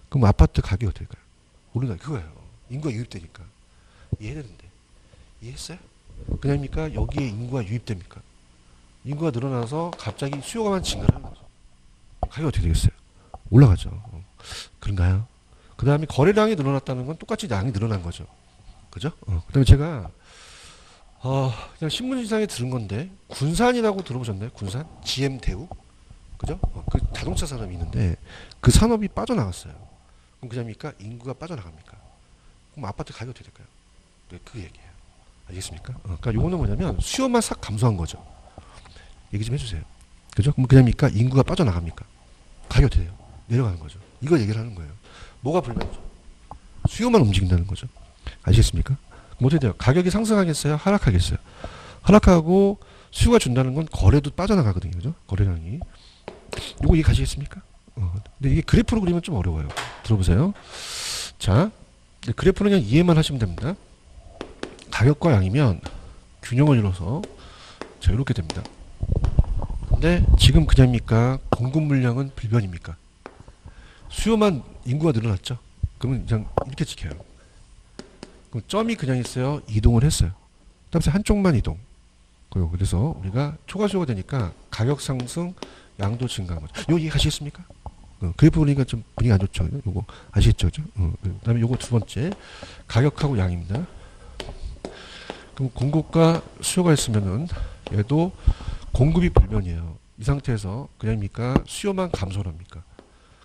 그럼 아파트 가격이 어떻게 될까요? 오른다. 그거예요. 인구가 유입되니까. 이해되는데. 이해했어요? 그냥입니까? 여기에 인구가 유입됩니까? 인구가 늘어나서 갑자기 수요가만 증가하는 거죠. 가격이 어떻게 되겠어요? 올라가죠. 그런가요? 그 다음에 거래량이 늘어났다는 건 똑같이 양이 늘어난 거죠. 그죠? 그 다음에 제가 그냥 신문지상에 들은 건데 군산이라고 들어보셨나요? 군산? GM 대우? 그죠? 그 자동차 산업이 있는데 그 산업이 빠져나갔어요. 그럼 그냥입니까? 인구가 빠져나갑니까? 그럼 아파트 가격이 어떻게 될까요? 네, 그 얘기예요. 알겠습니까? 그러니까 요거는 뭐냐면 수요만 싹 감소한 거죠. 얘기 좀 해주세요. 그죠? 그럼 그냥입니까? 인구가 빠져나갑니까? 가격이 어떻게 돼요? 내려가는 거죠. 이걸 얘기를 하는 거예요. 뭐가 불변이죠? 수요만 움직인다는 거죠. 아시겠습니까? 그럼 어떻게 돼요? 가격이 상승하겠어요? 하락하겠어요? 하락하고 수요가 준다는 건 거래도 빠져나가거든요. 그죠? 거래량이. 요거 이해 가시겠습니까? 근데 이게 그래프로 그리면 좀 어려워요. 들어보세요. 자, 그래프는 그냥 이해만 하시면 됩니다. 가격과 양이면 균형을 이뤄서 자, 이렇게 됩니다. 근데 지금 그냥입니까? 공급 물량은 불변입니까? 수요만 인구가 늘어났죠? 그러면 그냥 이렇게 지켜요. 그럼 점이 그냥 있어요? 이동을 했어요. 그다음에 한쪽만 이동. 그래서 우리가 초과수요가 되니까 가격 상승, 양도 증가하는 거죠. 이거 이해하시겠습니까? 그래프 보니까 좀 분위기 안 좋죠. 요거 아시겠죠? 그다음에 요거 두 번째 가격하고 양입니다. 그럼 공급과 수요가 있으면은 얘도 공급이 불변이에요. 이 상태에서 그냥입니까? 수요만 감소를 합니까?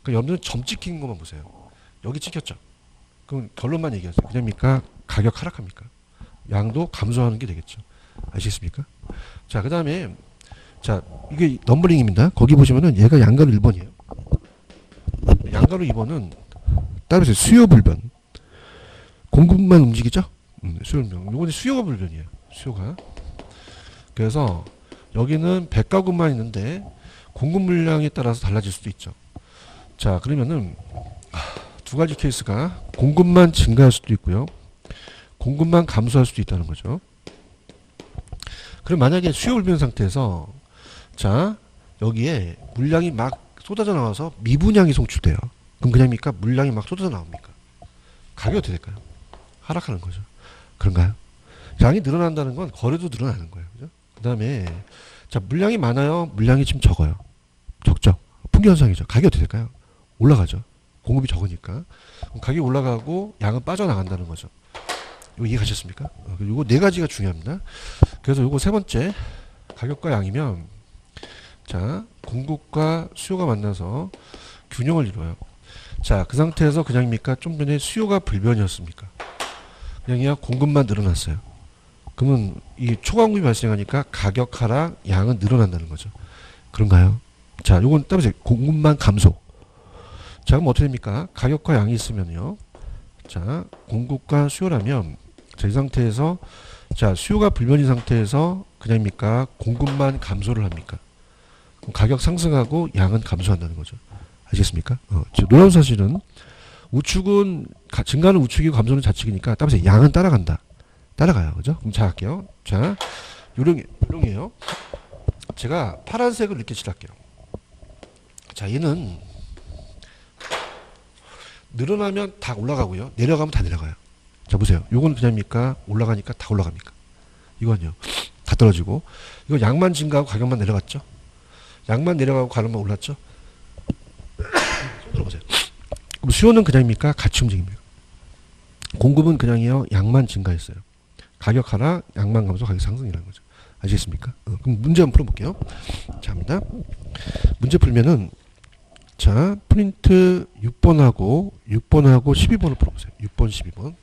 그러니까 여러분들은 점 찍힌 것만 보세요. 여기 찍혔죠? 그럼 결론만 얘기하세요. 그냥입니까? 가격 하락합니까? 양도 감소하는 게 되겠죠. 아시겠습니까? 자, 그 다음에 자, 이게 넘버링입니다. 거기 보시면은 얘가 양가로 1번이에요. 양가로 2번은 따라서 수요 불변. 공급만 움직이죠? 수요 불변. 요거는 수요가 불변이에요. 수요가. 그래서 여기는 100가구만 있는데 공급 물량에 따라서 달라질 수도 있죠. 자, 그러면은 두 가지 케이스가 공급만 증가할 수도 있고요. 공급만 감소할 수도 있다는 거죠. 그럼 만약에 수요 불변 상태에서 자, 여기에 물량이 막 쏟아져 나와서 미분양이 송출돼요. 그럼 그냥입니까? 물량이 막 쏟아져 나옵니까? 가격이 어떻게 될까요? 하락하는 거죠. 그런가요? 양이 늘어난다는 건 거래도 늘어나는 거예요. 그죠? 그 다음에 자, 물량이 많아요? 물량이 지금 적어요? 적죠? 풍기현상이죠. 가격이 어떻게 될까요? 올라가죠. 공급이 적으니까. 그럼 가격이 올라가고 양은 빠져나간다는 거죠. 이거 이해가셨습니까? 이거 네 가지가 중요합니다. 그래서 이거 세 번째 가격과 양이면 자, 공급과 수요가 만나서 균형을 이루어요. 자, 그 상태에서 그냥입니까? 좀 전에 수요가 불변이었습니까? 그냥이야 공급만 늘어났어요. 그러면 이 초과공급이 발생하니까 가격 하락, 양은 늘어난다는 거죠. 그런가요? 자, 요건 따라서 공급만 감소. 자, 그럼 어떻게 됩니까? 가격과 양이 있으면요. 자, 공급과 수요라면 자, 이 상태에서 자, 수요가 불변인 상태에서 그냥입니까? 공급만 감소를 합니까? 그럼 가격 상승하고 양은 감소한다는 거죠. 아시겠습니까? 놀라운 사실은 우측은 증가는 우측이고 감소는 좌측이니까 따라서 양은 따라간다. 따라가요. 그죠? 그럼 자, 할게요. 자, 요령이에요. 제가 파란색을 이렇게 칠할게요. 자, 얘는 늘어나면 다 올라가고요. 내려가면 다 내려가요. 자, 보세요. 요건 그냥입니까? 올라가니까 다 올라갑니까? 이건요. 다 떨어지고. 이건 양만 증가하고 가격만 내려갔죠? 양만 내려가고 가격만 올랐죠? 손 들어보세요. 그럼 수요는 그냥입니까? 같이 움직입니까? 공급은 그냥요 양만 증가했어요. 가격 하락, 양만 감소, 가격 상승이라는 거죠. 아시겠습니까? 그럼 문제 한번 풀어볼게요. 자, 합니다. 문제 풀면은 자 프린트 6번하고 12번을 풀어보세요. 6번, 12번.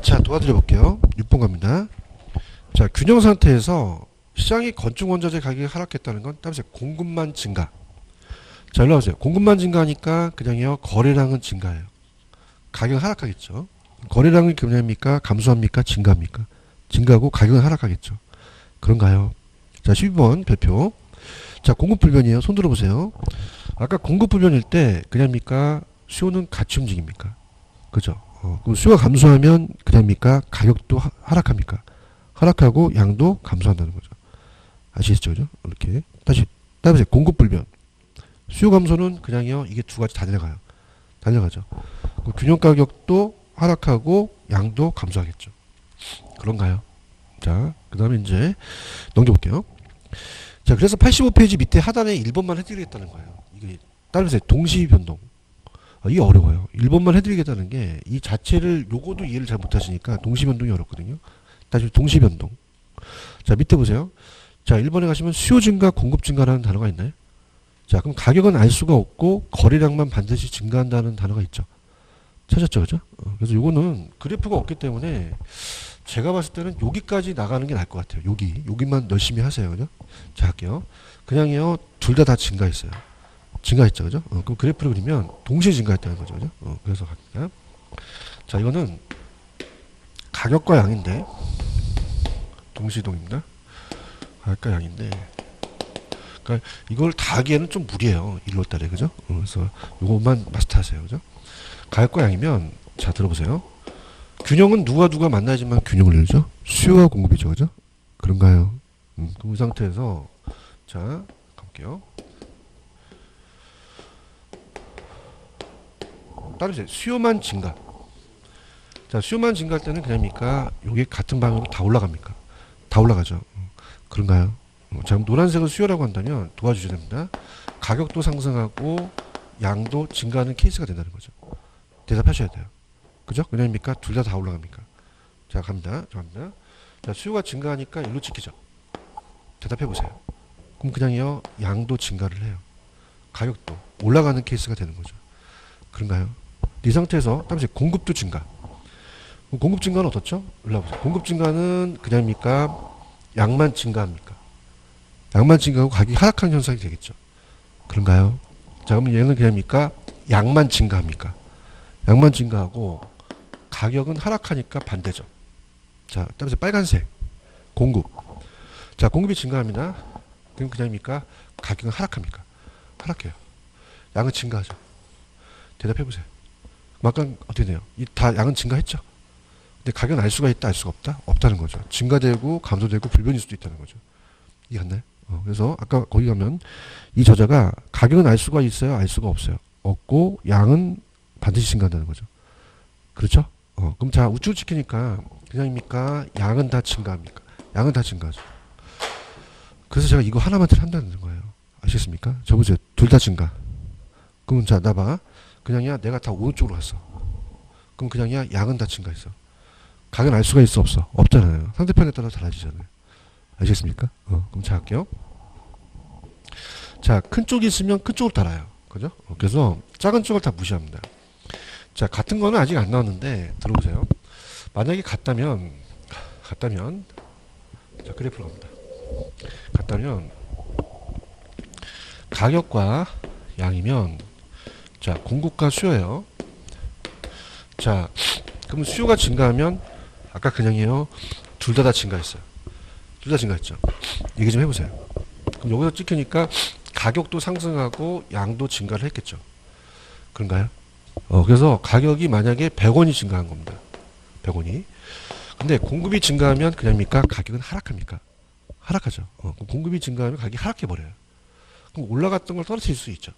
자, 도와드려 볼게요. 6번 갑니다. 자, 균형 상태에서 시장이 건축 원자재 가격이 하락했다는 건 따라서 공급만 증가. 자, 일로 와보세요. 공급만 증가하니까 그냥요 거래량은 증가해요. 가격은 하락하겠죠. 거래량은 그냥입니까? 감소합니까? 증가합니까? 증가하고 가격은 하락하겠죠. 그런가요? 자, 12번 별표. 자, 공급 불변이에요. 손 들어보세요. 아까 공급 불변일 때 그냥입니까? 수요는 같이 움직입니까? 그죠? 그럼 수요가 감소하면 그냥입니까? 가격도 하락합니까? 하락하고 양도 감소한다는 거죠. 아시겠죠? 그죠? 이렇게. 다시 보세요. 공급 불변. 수요 감소는 그냥요. 이게 두 가지 다 내려가요. 다 내려가죠. 균형 가격도 하락하고 양도 감소하겠죠. 그런가요? 자, 그 다음에 이제 넘겨볼게요. 자, 그래서 85페이지 밑에 하단에 1번만 해드리겠다는 거예요. 이게 따라서 동시 변동. 이게 어려워요. 1번만 해드리겠다는 게 이 자체를 요거도 이해를 잘 못하시니까 동시 변동이 어렵거든요. 다시 동시 변동. 자, 밑에 보세요. 자, 1번에 가시면 수요 증가, 공급 증가라는 단어가 있나요? 자, 그럼 가격은 알 수가 없고 거래량만 반드시 증가한다는 단어가 있죠. 찾았죠, 그죠? 그래서 요거는 그래프가 없기 때문에 제가 봤을 때는 여기까지 나가는 게 나을 것 같아요. 여기만 열심히 하세요, 그죠? 자, 할게요. 그냥요, 둘 다 증가했어요. 증가했죠, 그죠? 그럼 그래프를 그리면 동시에 증가했다는 거죠, 그죠? 그래서 갑니다. 자, 이거는 가격과 양인데 동시이동입니다. 가격과 양인데, 그러니까 이걸 다 하기에는 좀 무리해요. 1월달에, 그죠? 그래서 요것만 마스터하세요, 그죠? 가격과 양이면 자 들어보세요. 균형은 누가 만나야지만 균형을 이루죠. 수요와 공급이죠, 그죠? 그런가요? 그럼 이 상태에서 자 가볼게요. 따르세요. 수요만 증가. 자, 수요만 증가할 때는 그냥입니까? 요게 같은 방향으로 다 올라갑니까? 다 올라가죠. 그런가요? 자, 그럼 노란색을 수요라고 한다면 도와주셔야 됩니다. 가격도 상승하고 양도 증가하는 케이스가 된다는 거죠. 대답하셔야 돼요. 그죠? 그냥입니까? 둘 다 올라갑니까? 자, 갑니다. 자, 수요가 증가하니까 일로 찍히죠. 대답해 보세요. 그럼 그냥요, 양도 증가를 해요. 가격도 올라가는 케이스가 되는 거죠. 그런가요? 이 상태에서 다음에 공급도 증가. 공급 증가는 어떻죠? 올라보세요. 공급 증가는 그냥입니까? 양만 증가합니까? 양만 증가하고 가격이 하락하는 현상이 되겠죠. 그런가요? 자, 그러면 얘는 그냥입니까? 양만 증가합니까? 양만 증가하고 가격은 하락하니까 반대죠. 자, 따라서 빨간색 공급. 자, 공급이 증가합니다. 그럼 그냥입니까? 가격은 하락합니까? 하락해요. 양은 증가하죠. 대답해 보세요. 아까 어떻게 돼요? 다 양은 증가했죠. 근데 가격은 알 수가 있다, 알 수가 없다? 없다는 거죠. 증가되고 감소되고 불변일 수도 있다는 거죠. 이해갔나요? 그래서 아까 거기 가면 이 저자가 가격은 알 수가 있어요, 알 수가 없어요. 없고 양은 반드시 증가한다는 거죠. 그렇죠? 그럼 자, 우측 지키니까 그냥입니까? 양은 다 증가합니까? 양은 다 증가하죠. 그래서 제가 이거 하나만 한다는 거예요. 아시겠습니까? 저 보세요. 둘 다 증가. 그럼 자, 나봐. 그냥이야, 내가 다 오른쪽으로 갔어. 그럼 그냥이야, 양은 다 증가했어. 가격은 알 수가 있어 없어? 없잖아요. 상대편에 따라 달라지잖아요. 아시겠습니까? 그럼 자 할게요. 자, 큰 쪽이 있으면 큰 쪽을 따라요. 그죠? 그래서 작은 쪽을 다 무시합니다. 자, 같은 거는 아직 안 나왔는데 들어보세요. 만약에 같다면 자, 그래프로 갑니다. 같다면 가격과 양이면 자, 공급과 수요예요. 자, 그럼 수요가 증가하면 아까 그냥이에요. 둘 다 증가했어요. 둘 다 증가했죠. 얘기 좀 해보세요. 그럼 여기서 찍히니까 가격도 상승하고 양도 증가를 했겠죠. 그런가요? 그래서 가격이 만약에 100원이 증가한 겁니다. 100원이. 근데 공급이 증가하면 그냥입니까? 가격은 하락합니까? 하락하죠. 공급이 증가하면 가격이 하락해버려요. 그럼 올라갔던 걸 떨어뜨릴 수 있죠.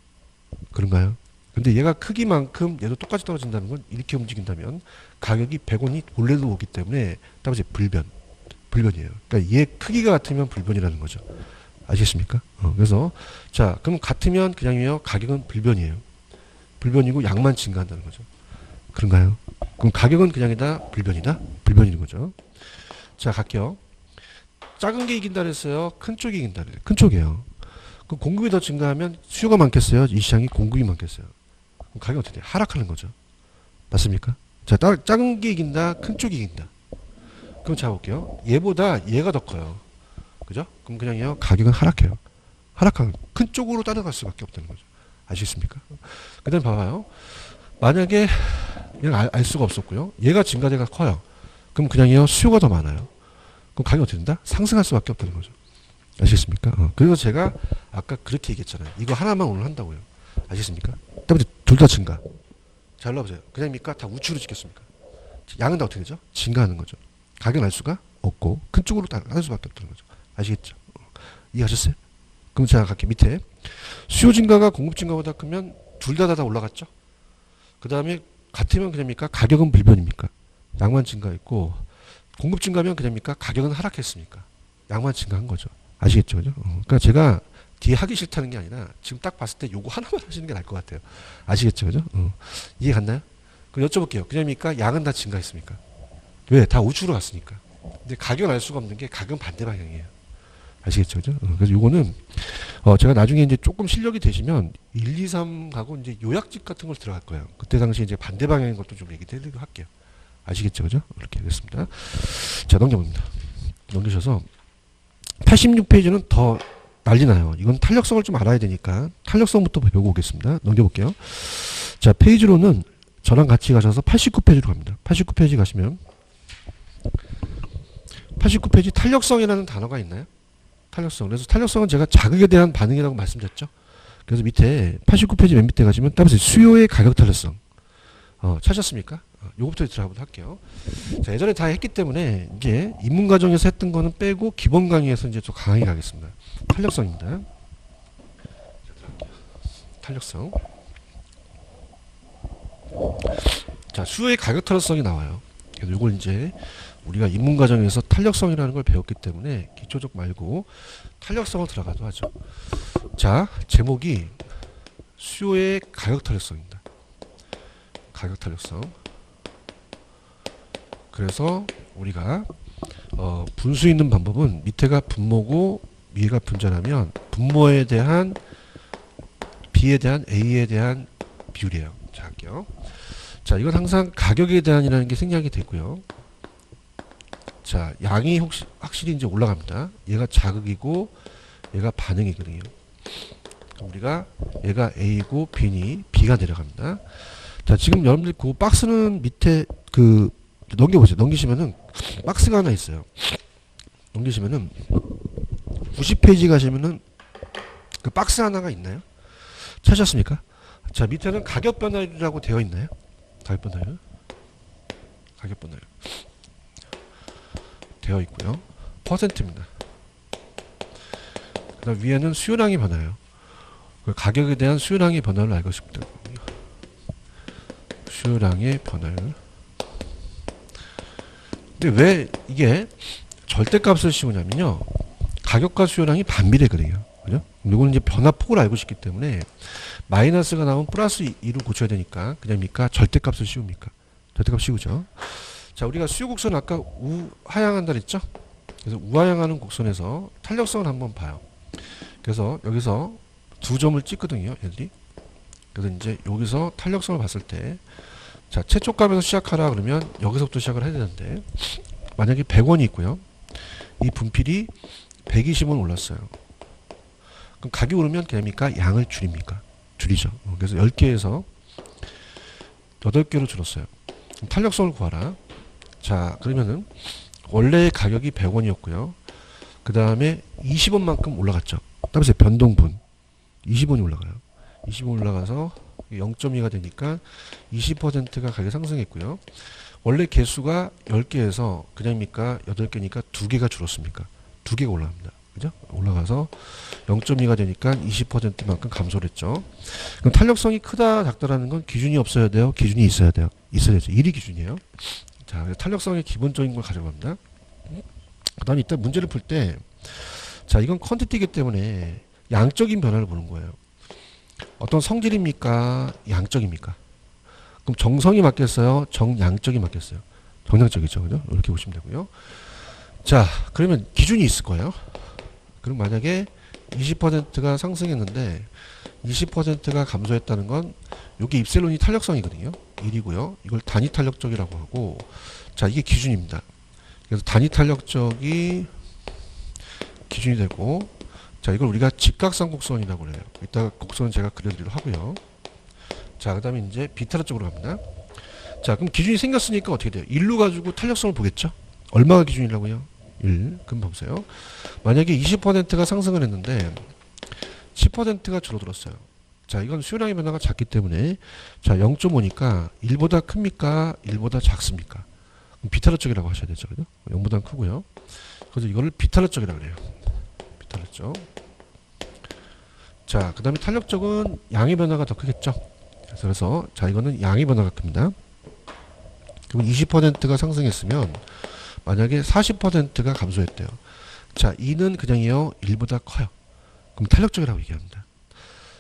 그런가요? 근데 얘가 크기만큼 얘도 똑같이 떨어진다는 건 이렇게 움직인다면 가격이 100원이 원래도 오기 때문에 따라서 불변이에요. 그러니까 얘 크기가 같으면 불변이라는 거죠. 아시겠습니까? 그래서 자, 그럼 같으면 그냥이요. 가격은 불변이에요. 불변이고 양만 증가한다는 거죠. 그런가요? 그럼 가격은 그냥이다. 불변이다. 불변인 거죠. 자, 갈게요. 작은 게 이긴다 그랬어요. 큰 쪽이 이긴다 그래요. 큰 쪽이에요. 그럼 공급이 더 증가하면 수요가 많겠어요. 이 시장이 공급이 많겠어요. 그럼 가격이 어떻게 돼요? 하락하는 거죠. 맞습니까? 자, 작은 게 이긴다. 큰 쪽이 이긴다. 그럼 자 볼게요. 얘보다 얘가 더 커요. 그죠? 그럼 그냥요. 가격은 하락해요. 하락하면 큰 쪽으로 따라갈 수밖에 없다는 거죠. 아시겠습니까? 그 다음에 봐봐요. 만약에 그냥 알 수가 없었고요. 얘가 증가대가 커요. 그럼 그냥요. 수요가 더 많아요. 그럼 가격이 어떻게 된다? 상승할 수밖에 없다는 거죠. 아시겠습니까? 그래서 제가 아까 그렇게 얘기했잖아요. 이거 하나만 오늘 한다고요. 아시겠습니까? 때문에 둘 다 증가. 잘 나보세요. 그냥입니까? 다 우측으로 찍겠습니까? 양은 다 어떻게 되죠? 증가하는 거죠. 가격은 알 수가 없고 큰 쪽으로 따를 수밖에 없다는 거죠. 아시겠죠? 이해하셨어요? 그럼 제가 갈게요. 밑에 수요 증가가 공급 증가보다 크면 둘 다 올라갔죠? 그 다음에 같으면 그냥입니까? 가격은 불변입니까? 양만 증가했고 공급 증가면 그냥입니까? 가격은 하락했습니까? 양만 증가한 거죠. 아시겠죠? 그죠? 그러니까 제가 뒤에 하기 싫다는 게 아니라 지금 딱 봤을 때 요거 하나만 하시는 게 나을 것 같아요. 아시겠죠? 그죠? 이해 갔나요? 그럼 여쭤볼게요. 그냥입니까? 양은 다 증가했습니까? 왜? 다 우측으로 갔으니까. 근데 가격은 알 수가 없는 게 가격은 반대 방향이에요. 아시겠죠? 그죠? 그래서 요거는 제가 나중에 이제 조금 실력이 되시면 1, 2, 3 하고 이제 요약집 같은 걸 들어갈 거예요. 그때 당시 이제 반대 방향인 것도 좀 얘기 드리도록 할게요. 아시겠죠? 그죠? 이렇게 됐습니다. 자, 넘겨봅니다. 넘기셔서 86페이지는 더 난리 나요. 이건 탄력성을 좀 알아야 되니까 탄력성부터 배우고 오겠습니다. 넘겨볼게요. 자, 페이지로는 저랑 같이 가셔서 89페이지로 갑니다. 89페이지 가시면 89페이지 탄력성이라는 단어가 있나요? 탄력성. 그래서 탄력성은 제가 자극에 대한 반응이라고 말씀드렸죠. 그래서 밑에 89페이지 맨 밑에 가시면 따라서 수요의 가격 탄력성. 찾았습니까? 요거부터 들어가보도록 할게요. 자, 예전에 다 했기 때문에 이제 입문 과정에서 했던 거는 빼고 기본 강의에서 이제 좀 강하게 가겠습니다. 탄력성입니다. 탄력성. 자, 수요의 가격 탄력성이 나와요. 그래서 요걸 이제 우리가 입문 과정에서 탄력성이라는 걸 배웠기 때문에 기초적 말고 탄력성을 들어가도 하죠. 자, 제목이 수요의 가격 탄력성입니다. 가격 탄력성. 그래서 우리가 분수 있는 방법은 밑에가 분모고 위에가 분자라면 분모에 대한 B에 대한 A에 대한 비율이에요. 자, 할게요. 자, 이건 항상 가격에 대한이라는 게 생략이 되고요. 자, 양이 확실히 이제 올라갑니다. 얘가 자극이고 얘가 반응이거든요. 그럼 우리가 얘가 A고 B가 내려갑니다. 자, 지금 여러분들 그 박스는 밑에 그 넘겨보세요. 넘기시면은 박스가 하나 있어요. 넘기시면은 90페이지 가시면은 그 박스 하나가 있나요? 찾으셨습니까? 자, 밑에는 가격 변화율이라고 되어 있나요? 가격 변화율. 가격 변화율. 되어 있고요. 퍼센트입니다. 그 다음 위에는 수요량이 변화요. 가격에 대한 수요량의 변화를 알고 싶다. 수요량의 변화율. 근데 왜 이게 절대값을 씌우냐면요. 가격과 수요량이 반비례거든요. 그죠? 이거는 이제 변화폭을 알고 싶기 때문에 마이너스가 나오면 플러스 2로 고쳐야 되니까 그냥입니까? 절대값을 씌웁니까? 절대값 씌우죠. 자, 우리가 수요 곡선 아까 우하향한다 그랬죠? 그래서 우하향하는 곡선에서 탄력성을 한번 봐요. 그래서 여기서 두 점을 찍거든요, 얘들이. 그래서 이제 여기서 탄력성을 봤을 때, 자, 최초 값에서 시작하라 그러면 여기서부터 시작을 해야 되는데, 만약에 100원이 있고요. 이 분필이 120원 올랐어요. 그럼 가격이 오르면 됩니까? 양을 줄입니까? 줄이죠. 그래서 10개에서 8개로 줄었어요. 그럼 탄력성을 구하라. 자, 그러면은 원래의 가격이 100원이었고요. 그 다음에 20원만큼 올라갔죠. 따라서 변동분 20원이 올라가요. 20원 올라가서 0.2가 되니까 20%가 가격 상승했고요. 원래 개수가 10개에서 그냥입니까? 8개니까 2개가 줄었습니까? 2개가 올라갑니다. 그죠? 올라가서 0.2가 되니까 20%만큼 감소를 했죠. 그럼 탄력성이 크다 작다라는 건 기준이 없어야 돼요? 기준이 있어야 돼요? 있어야죠. 1이 기준이에요. 자, 그래서 탄력성의 기본적인 걸 가져갑니다. 그 다음에 이따 문제를 풀 때, 자, 이건 퀀티티이기 때문에 양적인 변화를 보는 거예요. 어떤 성질입니까? 양적입니까? 그럼 정성이 맞겠어요? 정양적이 맞겠어요? 정량적이죠. 그죠? 이렇게 보시면 되고요. 자, 그러면 기준이 있을 거예요. 그럼 만약에 20%가 상승했는데 20%가 감소했다는 건 여기 입셀론이 탄력성이거든요. 1이고요. 이걸 단위 탄력적이라고 하고, 자, 이게 기준입니다. 그래서 단위 탄력적이 기준이 되고, 자, 이걸 우리가 직각상 곡선이라고 그래요. 이따가 곡선은 제가 그려드리도록 하고요. 자, 그 다음에 이제 비타라 쪽으로 갑니다. 자, 그럼 기준이 생겼으니까 어떻게 돼요? 1로 가지고 탄력성을 보겠죠? 얼마가 기준이라고요? 1. 그럼 보세요. 만약에 20%가 상승을 했는데 10%가 줄어들었어요. 자, 이건 수요량의 변화가 작기 때문에, 자, 0.5니까 1보다 큽니까? 1보다 작습니까? 그럼 비타라 쪽이라고 하셔야 되죠. 그죠? 0보다 크고요. 그래서 이거를 비타라 쪽이라고 그래요. 비타라 쪽. 자, 그 다음에 탄력적은 양의 변화가 더 크겠죠. 그래서 자, 이거는 양의 변화가 큽니다. 그럼 20%가 상승했으면 만약에 40%가 감소했대요. 자, 2는 그냥이요 1보다 커요. 그럼 탄력적이라고 얘기합니다.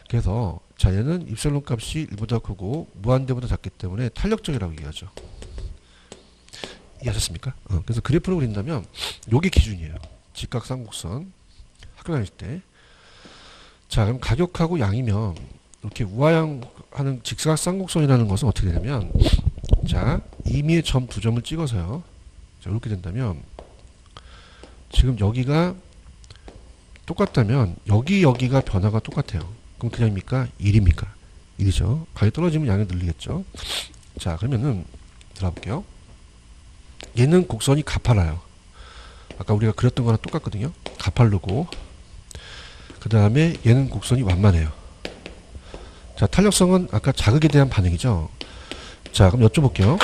그래서 자, 얘는 입셀론 값이 1보다 크고 무한대보다 작기 때문에 탄력적이라고 얘기하죠. 이해하셨습니까? 그래서 그래프를 그린다면 요게 기준이에요. 직각상곡선 학교 다닐 때. 자, 그럼 가격하고 양이면 이렇게 우하향하는 직각상곡선이라는 것은 어떻게 되냐면, 자, 임의의 점 두 점을 찍어서요. 자, 이렇게 된다면 지금 여기가 똑같다면 여기가 변화가 똑같아요. 그럼 그냥입니까? 1입니까? 1이죠. 가격이 떨어지면 양이 늘리겠죠. 자, 그러면은 들어볼게요. 얘는 곡선이 가팔라요. 아까 우리가 그렸던 거랑 똑같거든요. 가팔르고, 그 다음에 얘는 곡선이 완만해요. 자, 탄력성은 아까 자극에 대한 반응이죠. 자, 그럼 여쭤볼게요.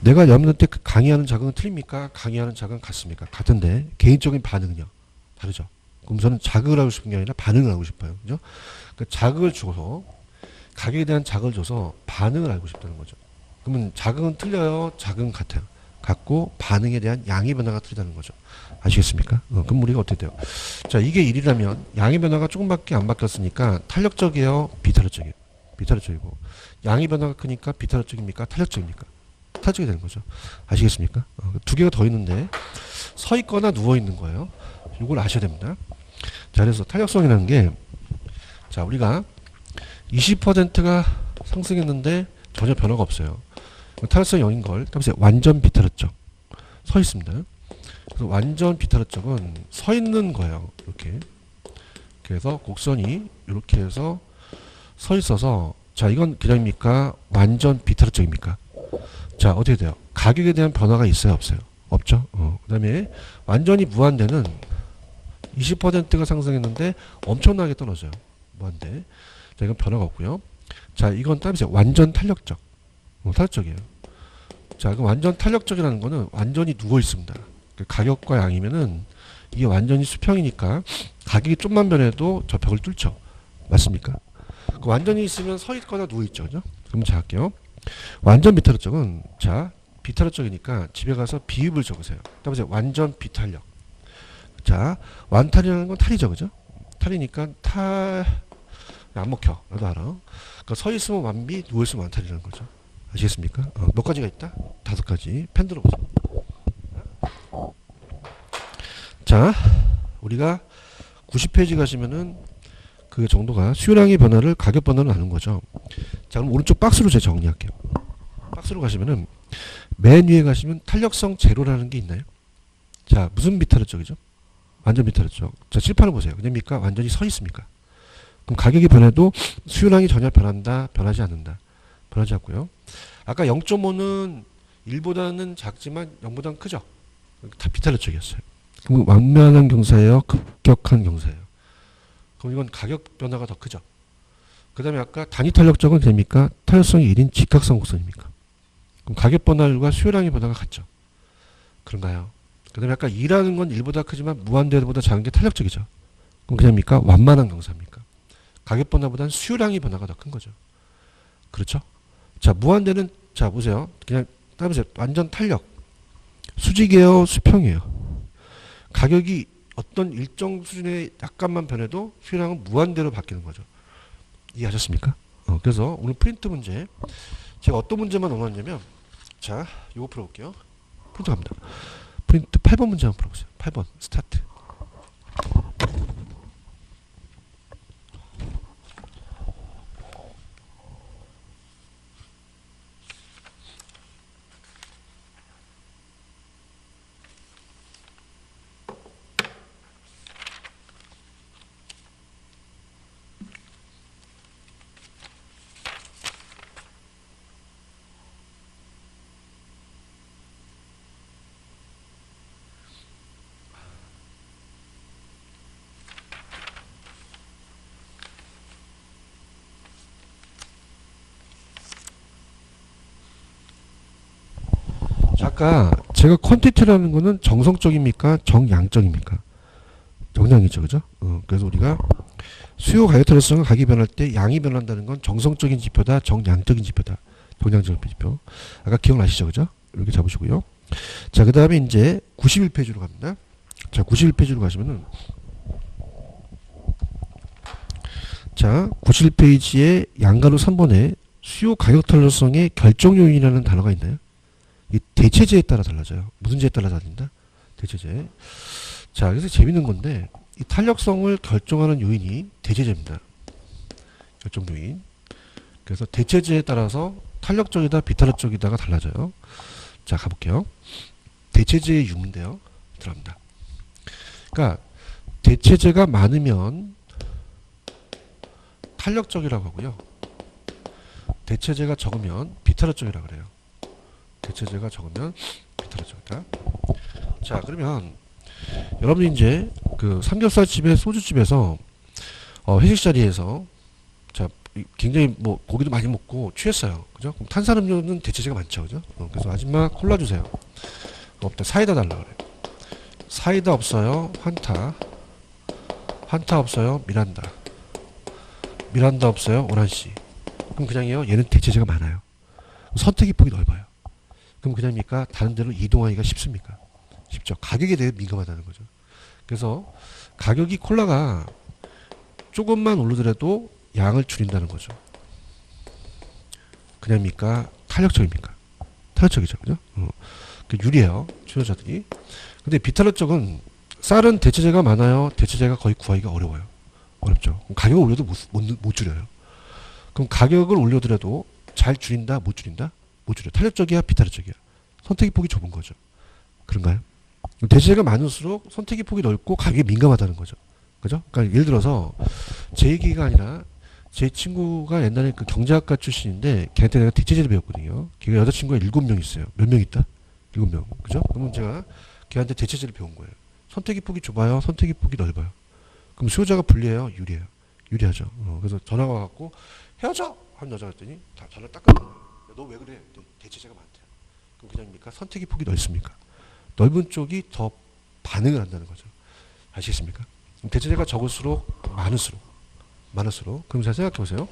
내가 여러분한테 강의하는 자극은 틀립니까? 강의하는 자극은 같습니까? 같은데 개인적인 반응은요? 다르죠. 그럼 저는 자극을 하고 싶은 게 아니라 반응을 하고 싶어요. 그죠? 그러니까 자극을 줘서, 가격에 대한 자극을 줘서 반응을 알고 싶다는 거죠. 그러면 자극은 틀려요? 자극은 같아요? 같고 반응에 대한 양의 변화가 틀리다는 거죠. 아시겠습니까? 그럼 우리가 어떻게 돼요? 자, 이게 1이라면 양의 변화가 조금밖에 안 바뀌었으니까 탄력적이에요? 비탄력적이에요? 비탄력적이고, 양의 변화가 크니까 비탄력적입니까? 탄력적입니까? 탄력적이 되는 거죠. 아시겠습니까? 두 개가 더 있는데 서 있거나 누워 있는 거예요. 이걸 아셔야 됩니다. 자, 그래서 탄력성이라는 게, 자, 우리가 20%가 상승했는데 전혀 변화가 없어요. 탄력성이 0인 걸 따라서 완전 비탄력적 서 있습니다. 그래서 완전 비탄력적은 서 있는 거예요. 이렇게. 그래서 곡선이 이렇게 해서 서 있어서, 자, 이건 그냥입니까? 완전 비탄력적입니까? 자, 어떻게 돼요? 가격에 대한 변화가 있어요? 없어요? 없죠. 그 다음에 완전히 무한대는 20%가 상승했는데 엄청나게 떨어져요. 무한대. 자, 이건 변화가 없고요. 자, 이건 따라서 완전 탄력적. 탄력적이에요. 자, 그럼 완전 탄력적이라는 거는 완전히 누워 있습니다. 가격과 양이면은 이게 완전히 수평이니까 가격이 좀만 변해도 저 벽을 뚫죠. 맞습니까? 완전히 있으면 서 있거나 누워 있죠. 그죠? 그럼 자, 할게요. 완전 비탄력적은, 자, 비탄력적이니까 집에 가서 비읍을 적으세요. 따라서 완전 비탄력. 자, 완탄이라는 건 탈이죠. 그죠? 탈이니까 안 먹혀. 나도 알아. 그러니까 서 있으면 완비, 누워 있으면 완탈이라는 거죠. 아시겠습니까? 몇 가지가 있다? 5가지. 펜 들어보세요. 자, 우리가 90페이지 가시면은 그 정도가 수요량의 변화를 가격 변화로 나눈 거죠. 자, 그럼 오른쪽 박스로 제가 정리할게요. 박스로 가시면은 맨 위에 가시면 탄력성 제로라는 게 있나요? 자, 무슨 비탈력적이죠? 완전 비탈력적. 자, 칠판을 보세요. 그냥입니까? 완전히 서 있습니까? 그럼 가격이 변해도 수요량이 전혀 변한다? 변하지 않는다? 변하지 않고요. 아까 0.5는 1보다는 작지만 0보다는 크죠? 다 비탈력적이었어요. 그럼 완만한 경사예요? 급격한 경사예요? 그럼 이건 가격 변화가 더 크죠? 그 다음에 아까 단위 탄력적은 됩니까? 탄력성이 1인 직각성 곡선입니까? 그럼 가격 변화율과 수요량의 변화가 같죠? 그런가요? 그 다음에 아까 2라는 건 1보다 크지만 무한대보다 작은 게 탄력적이죠? 그럼 그냥입니까? 완만한 경사입니까? 가격 변화보다는 수요량의 변화가 더 큰 거죠. 그렇죠? 자, 무한대는, 자, 보세요. 그냥 따보세요. 완전 탄력. 수직이에요? 수평이에요? 가격이 어떤 일정 수준의 약간만 변해도 수요량은 무한대로 바뀌는 거죠. 이해하셨습니까? 그래서 오늘 프린트 문제, 제가 어떤 문제만 원하냐면, 자, 요거 풀어볼게요. 프린트 갑니다. 프린트 8번 문제 한번 풀어보세요. 8번, 스타트. 자, 아까 제가 퀀티티라는 거는 정성적입니까? 정량적입니까? 정량이죠, 그죠? 그래서 우리가 수요 가격 탄력성은 가격이 변할 때 양이 변한다는 건 정성적인 지표다, 정량적인 지표다. 정량적인 지표. 아까 기억나시죠, 그죠? 이렇게 잡으시고요. 자, 그 다음에 이제 91페이지로 갑니다. 자, 91페이지로 가시면은, 자, 91페이지에 양가로 3번에 수요 가격 탄력성의 결정 요인이라는 단어가 있나요? 이 대체제에 따라 달라져요. 무슨 제에 따라 다른다? 대체제. 자, 그래서 재밌는 건데, 이 탄력성을 결정하는 요인이 대체제입니다. 결정 요인. 그래서 대체제에 따라서 탄력적이다, 비탄력적이다가 달라져요. 자, 가볼게요. 대체제의 유무인데요. 들어갑니다. 그러니까 대체제가 많으면 탄력적이라고 하고요. 대체제가 적으면 비탄력적이라고 그래요. 대체제가 적으면 비탄력적이다. 자, 그러면 여러분이 이제 그 삼겹살집에 소주집에서 회식 자리에서 자 굉장히 뭐 고기도 많이 먹고 취했어요. 그죠? 그럼 탄산음료는 대체제가 많죠. 그죠? 그래서 아줌마 콜라 주세요. 없다. 사이다 달라 그래요. 사이다 없어요. 환타. 환타 없어요. 미란다. 미란다 없어요. 오란시. 그럼 그냥이요. 얘는 대체제가 많아요. 선택의 폭이 넓어요. 그럼 그냥입니까? 다른 데로 이동하기가 쉽습니까? 쉽죠. 가격에 대해 민감하다는 거죠. 그래서 가격이 콜라가 조금만 오르더라도 양을 줄인다는 거죠. 그냥입니까? 탄력적입니까? 탄력적이죠. 그죠? 유리해요. 출연자들이. 근데 비탄력적은 쌀은 대체제가 많아요. 대체제가 거의 구하기가 어려워요. 어렵죠. 그럼 가격을 올려도 못 줄여요. 그럼 가격을 올려더라도 잘 줄인다? 못 줄인다? 못 줄여. 탄력적이야? 비탄력적이야? 선택의 폭이 좁은 거죠. 그런가요? 대체제가 많을수록 선택의 폭이 넓고 가격에 민감하다는 거죠. 그죠? 그러니까 예를 들어서 제 얘기가 아니라 제 친구가 옛날에 그 경제학과 출신인데 걔한테 내가 대체제를 배웠거든요. 걔가 여자친구가 7명 있어요. 몇 명 있다? 7명. 그죠? 그러면 제가 걔한테 대체제를 배운 거예요. 선택의 폭이 좁아요? 선택의 폭이 넓어요? 그럼 수요자가 불리해요? 유리해요? 유리하죠. 그래서 전화가 와갖고 헤어져! 한 여자가 했더니 다 전화 딱 끊는 거예요. 너 왜 그래? 대체제가 많대. 그럼 그냥입니까? 선택의 폭이 넓습니까? 넓은 쪽이 더 반응을 한다는 거죠. 아시겠습니까? 대체제가 적을수록 많을수록 그럼 잘 생각해 보세요.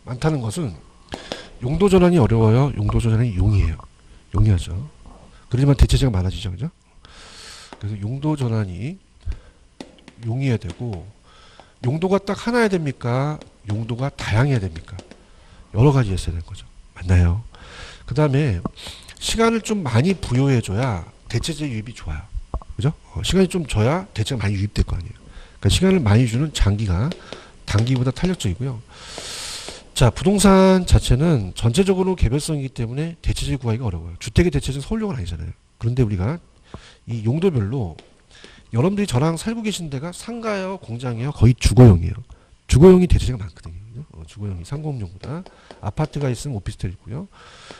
많다는 것은 용도 전환이 어려워요. 용도 전환이 용이해요. 용이하죠. 그러지만 대체제가 많아지죠. 그죠? 그래서 용도 전환이 용이해야 되고 용도가 딱 하나야 됩니까? 용도가 다양해야 됩니까? 여러 가지 있어야 되는 거죠. 맞나요? 그 다음에 시간을 좀 많이 부여해줘야 대체제 유입이 좋아요. 그죠? 시간이 좀 줘야 대체가 많이 유입될 거 아니에요. 그러니까 시간을 많이 주는 장기가 단기보다 탄력적이고요. 자, 부동산 자체는 전체적으로 개별성이기 때문에 대체제 구하기가 어려워요. 주택의 대체제는 서울역은 아니잖아요. 그런데 우리가 이 용도별로 여러분들이 저랑 살고 계신 데가 상가예요, 공장이에요, 거의 주거용이에요. 주거용이 대체제가 많거든요. 주거용이 상공용보다. 아파트가 있으면 오피스텔 있고요.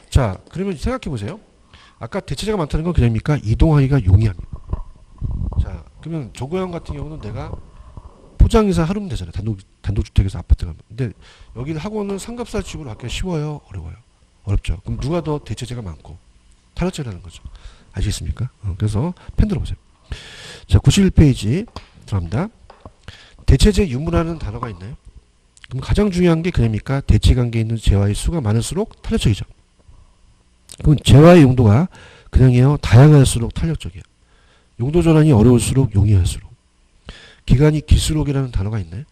자, 그러면 생각해 보세요. 아까 대체제가 많다는 건 그냥입니까? 이동하기가 용이합니다. 자, 그러면 조거용 같은 경우는 내가 포장이사 하루면 되잖아요. 단독주택에서 아파트 가면. 근데 여기를 학원은 삼겹살 집으로 하기가 쉬워요? 어려워요? 어렵죠. 그럼 누가 더 대체제가 많고 탄력제라는 거죠. 아시겠습니까? 그래서 펜 들어보세요. 자, 91페이지 들어갑니다. 대체제 유무라는 단어가 있나요? 그럼 가장 중요한 게 그냥입니까? 대체관계에 있는 재화의 수가 많을수록 탄력적이죠. 그럼 재화의 용도가 그냥이에요. 다양할수록 탄력적이에요. 용도 전환이 어려울수록 용이할수록. 기간이 길수록이라는 단어가 있나요?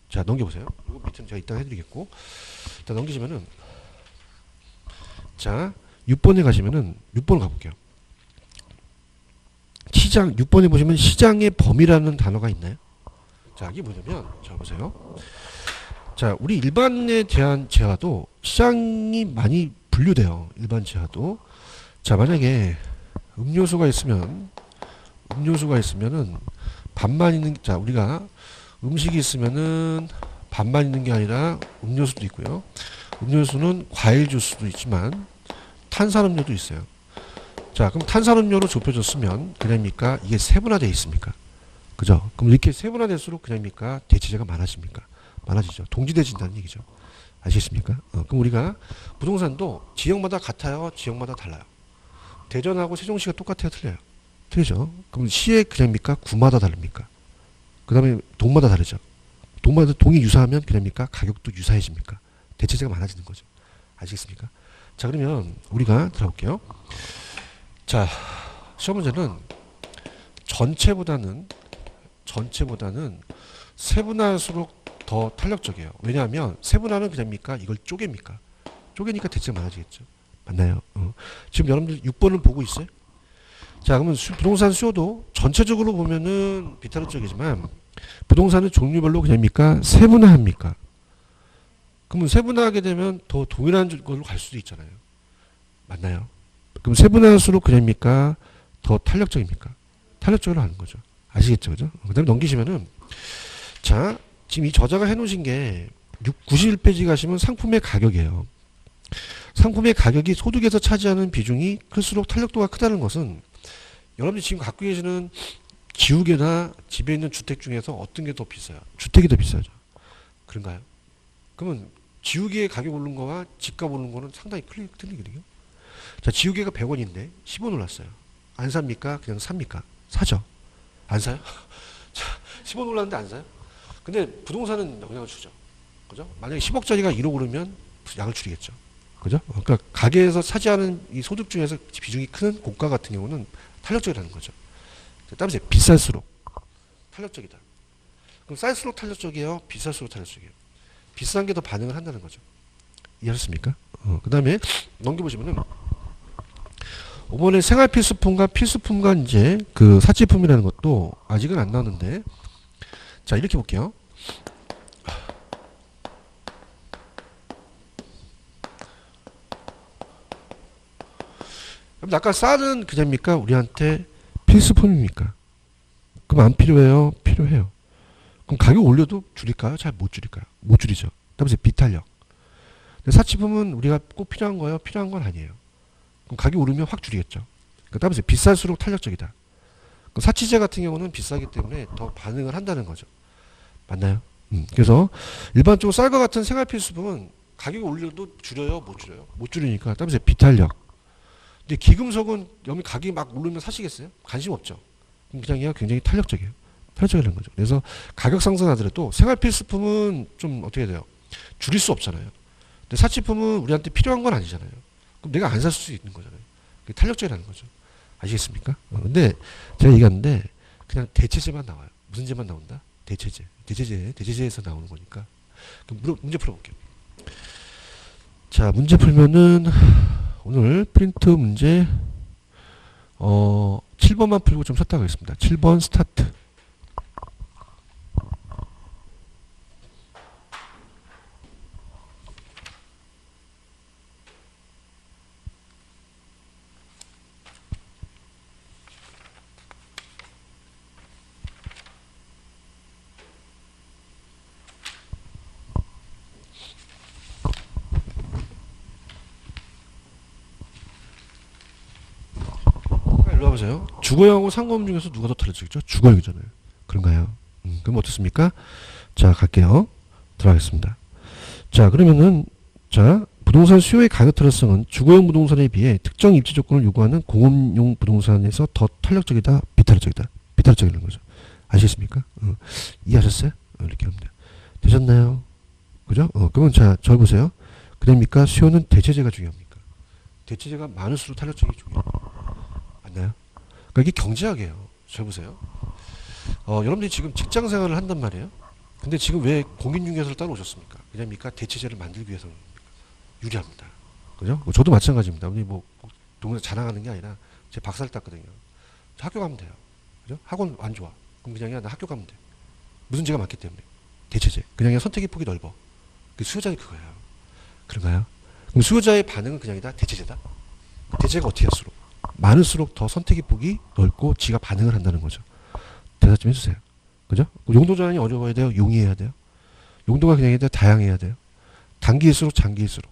자, 넘겨보세요. 이거 밑은 제가 이따 해드리겠고. 자, 넘기시면은, 자, 6번에 가시면은, 6번 가볼게요. 시장, 6번에 보시면 시장의 범위라는 단어가 있나요? 자, 이게 뭐냐면, 자, 보세요. 자, 우리 일반에 대한 재화도 시장이 많이 분류돼요. 일반 재화도. 자, 만약에 음료수가 있으면은 반만 있는, 자, 우리가 음식이 있으면은 반만 있는 게 아니라 음료수도 있고요. 음료수는 과일 주스도 있지만 탄산음료도 있어요. 자, 그럼 탄산음료로 좁혀졌으면 그냥입니까? 이게 세분화되어 있습니까? 그죠? 그럼 이렇게 세분화될수록 그냥입니까? 대체제가 많아집니까? 많아지죠. 동지대진다는 얘기죠. 아시겠습니까? 그럼 우리가 부동산도 지역마다 같아요? 지역마다 달라요? 대전하고 세종시가 똑같아요? 틀려요? 틀리죠. 그럼 시의 그냥입니까? 구마다 다릅니까? 그 다음에 동마다 다르죠. 동이 유사하면 그냥입니까? 가격도 유사해집니까? 대체제가 많아지는 거죠. 아시겠습니까? 자, 그러면 우리가 들어볼게요. 자, 시험 문제는 전체보다는 세분화할수록 더 탄력적이에요. 왜냐하면 세분화는 그냥입니까? 이걸 쪼갭니까? 쪼개니까 대체가 많아지겠죠. 맞나요? 지금 여러분들 6번을 보고 있어요? 자, 그러면 부동산 수요도 전체적으로 보면은 비타로 쪽이지만 부동산은 종류별로 그냥입니까? 세분화합니까? 그러면 세분화하게 되면 더 동일한 걸로 갈 수도 있잖아요. 맞나요? 그럼 세분화할수록 그냥입니까? 더 탄력적입니까? 탄력적으로 하는 거죠. 아시겠죠? 그죠? 그 다음에 넘기시면은, 자, 지금 이 저자가 해놓으신 게 91페이지 가시면 상품의 가격이에요. 상품의 가격이 소득에서 차지하는 비중이 클수록 탄력도가 크다는 것은 여러분이 지금 갖고 계시는 지우개나 집에 있는 주택 중에서 어떤 게 더 비싸요? 주택이 더 비싸죠. 그런가요? 그러면 지우개의 가격 오른 거와 집값 오른 거는 상당히 틀리거든요. 자, 지우개가 100원인데 10원 올랐어요. 안 삽니까? 그냥 삽니까? 사죠. 안 사요? 자, 10원 올랐는데 안 사요? 근데 부동산은 영향을 주죠. 그죠? 만약에 10억짜리가 1억 오르면 양을 줄이겠죠. 그죠? 그러니까 가게에서 차지하는 이 소득 중에서 비중이 큰 고가 같은 경우는 탄력적이라는 거죠. 따라서 비쌀수록 탄력적이다. 그럼 쌀수록 탄력적이에요? 비쌀수록 탄력적이에요? 비싼 게 더 반응을 한다는 거죠. 이해하셨습니까? 그 다음에 넘겨보시면은 5번에 생활 필수품과 필수품과 이제 그 사치품이라는 것도 아직은 안 나왔는데, 자, 이렇게 볼게요. 그럼 아까 쌀은 그냥입니까? 우리한테 필수품입니까? 그럼 안 필요해요? 필요해요. 그럼 가격 올려도 줄일까요? 잘 못 줄일까요? 못 줄이죠. 따라서 비탄력. 근데 사치품은 우리가 꼭 필요한 거예요? 필요한 건 아니에요. 그럼 가격 오르면 확 줄이겠죠. 따라서 비쌀수록 탄력적이다. 그럼 사치제 같은 경우는 비싸기 때문에 더 반응을 한다는 거죠. 맞나요? 그래서 일반적으로 쌀과 같은 생활 필수품은 가격이 올려도 줄여요? 못 줄여요? 못 줄이니까 따라서 비탄력. 근데 기금속은 여기 가격이 막 오르면 사시겠어요? 관심 없죠. 그냥 굉장히 탄력적이에요. 탄력적이라는 거죠. 그래서 가격 상승하더라도 생활 필수품은 좀 어떻게 돼요? 줄일 수 없잖아요. 근데 사치품은 우리한테 필요한 건 아니잖아요. 그럼 내가 안 살 수 있는 거잖아요. 그게 탄력적이라는 거죠. 아시겠습니까? 근데 제가 얘기하는데 그냥 대체제만 나와요. 무슨 제만 나온다? 대체제에서 나오는 거니까. 그럼 문제 풀어볼게요. 자, 문제 풀면은 오늘 프린트 문제 7번만 풀고 좀 쉬었다 가겠습니다. 7번 스타트. 일로 와보세요. 주거형하고 상거음 중에서 누가 더 틀려지겠죠? 주거형이잖아요. 그런가요? 그럼 어떻습니까? 자, 갈게요. 들어가겠습니다. 자, 그러면은 자, 부동산 수요의 가격 탄력성은 주거용 부동산에 비해 특정 입지 조건을 요구하는 공업용 부동산에서 더 탄력적이다, 비탄력적이다. 비탄력적이라는 거죠. 아시겠습니까? 이해하셨어요? 이렇게 합니다. 되셨나요? 그죠? 그러면 자, 저 보세요. 그러니까 수요는 대체재가 중요합니까? 대체재가 많을수록 탄력적이 중요합니다. 맞나요? 그러니까 이게 경제학이에요. 저 보세요. 여러분들이 지금 직장 생활을 한단 말이에요. 근데 지금 왜 공인중개사를 따로 오셨습니까? 왜냐니까 대체재를 만들기 위해서 유리합니다. 그죠? 저도 마찬가지입니다. 우리 뭐 동네 자랑하는 게 아니라 제 박사를 땄거든요. 저 학교 가면 돼요. 그죠? 학원 안 좋아. 그럼 그냥 나 학교 가면 돼. 무슨 죄가 많기 때문에. 대체재. 그냥 선택의 폭이 넓어. 수요자는 그거예요. 그런가요? 그럼 수요자의 반응은 그냥이다. 대체재다. 대체재가 어떻게 할수록 많을수록 더 선택의 폭이 넓고 지가 반응을 한다는 거죠. 대답 좀 해주세요. 그죠? 용도 전환이 어려워야 돼요? 용이해야 돼요? 용도가 그냥 해야 다양해야 돼요? 단기일수록 장기일수록.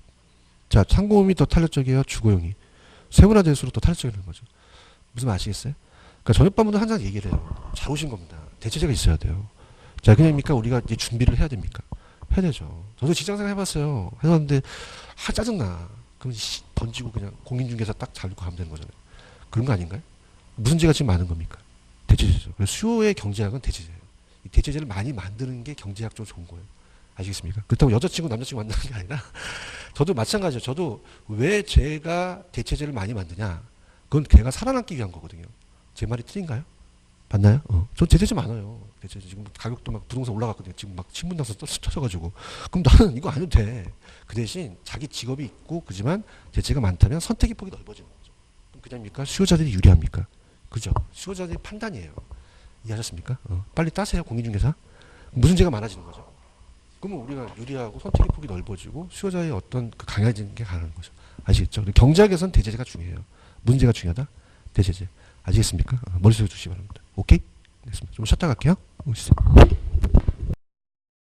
자, 상공음이 더 탄력적이에요? 주거용이. 세분화될수록 더 탄력적이라는 거죠. 무슨 말 아시겠어요? 그러니까 저녁반부도 항상 얘기를 해요. 잘 오신 겁니다. 대체재가 있어야 돼요. 자, 그냥입니까? 우리가 이제 준비를 해야 됩니까? 해야 되죠. 저도 직장생활 해봤어요. 해봤는데 짜증나. 그럼 던지고 그냥 공인중개사 딱 잘 놓고 가면 되는 거잖아요. 그런 거 아닌가요? 무슨 죄가 지금 많은 겁니까? 대체재죠. 그래서 수요의 경제학은 대체재예요. 이 대체재를 많이 만드는 게 경제학적으로 좋은 거예요. 아시겠습니까? 그렇다고 여자친구 남자친구 만나는 게 아니라 저도 마찬가지죠. 저도 왜 제가 대체재를 많이 만드냐? 그건 걔가 살아남기 위한 거거든요. 제 말이 틀린가요? 맞나요? 전 대체재 많아요. 대체재 지금 가격도 막 부동산 올라갔거든요. 지금 막 신문나서 터져가지고. 그럼 나는 이거 안 해도 돼. 그 대신 자기 직업이 있고 그지만 대체가 많다면 선택의 폭이 넓어지는 거죠. 그럼 그냥입니까? 수요자들이 유리합니까? 그죠? 수요자들의 판단이에요. 이해하셨습니까? 빨리 따세요. 공인중개사. 무슨 죄가 많아지는 거죠. 그러면 우리가 유리하고 선택의 폭이 넓어지고 수요자의 어떤 그 강해지는 게 가능한 거죠. 아시겠죠? 경제학에서는 대체재가 중요해요. 문제가 중요하다? 대체재. 아시겠습니까? 머릿속에 두시기 바랍니다. 오케이? 됐습니다. 좀 쉬었다 갈게요. 오시죠.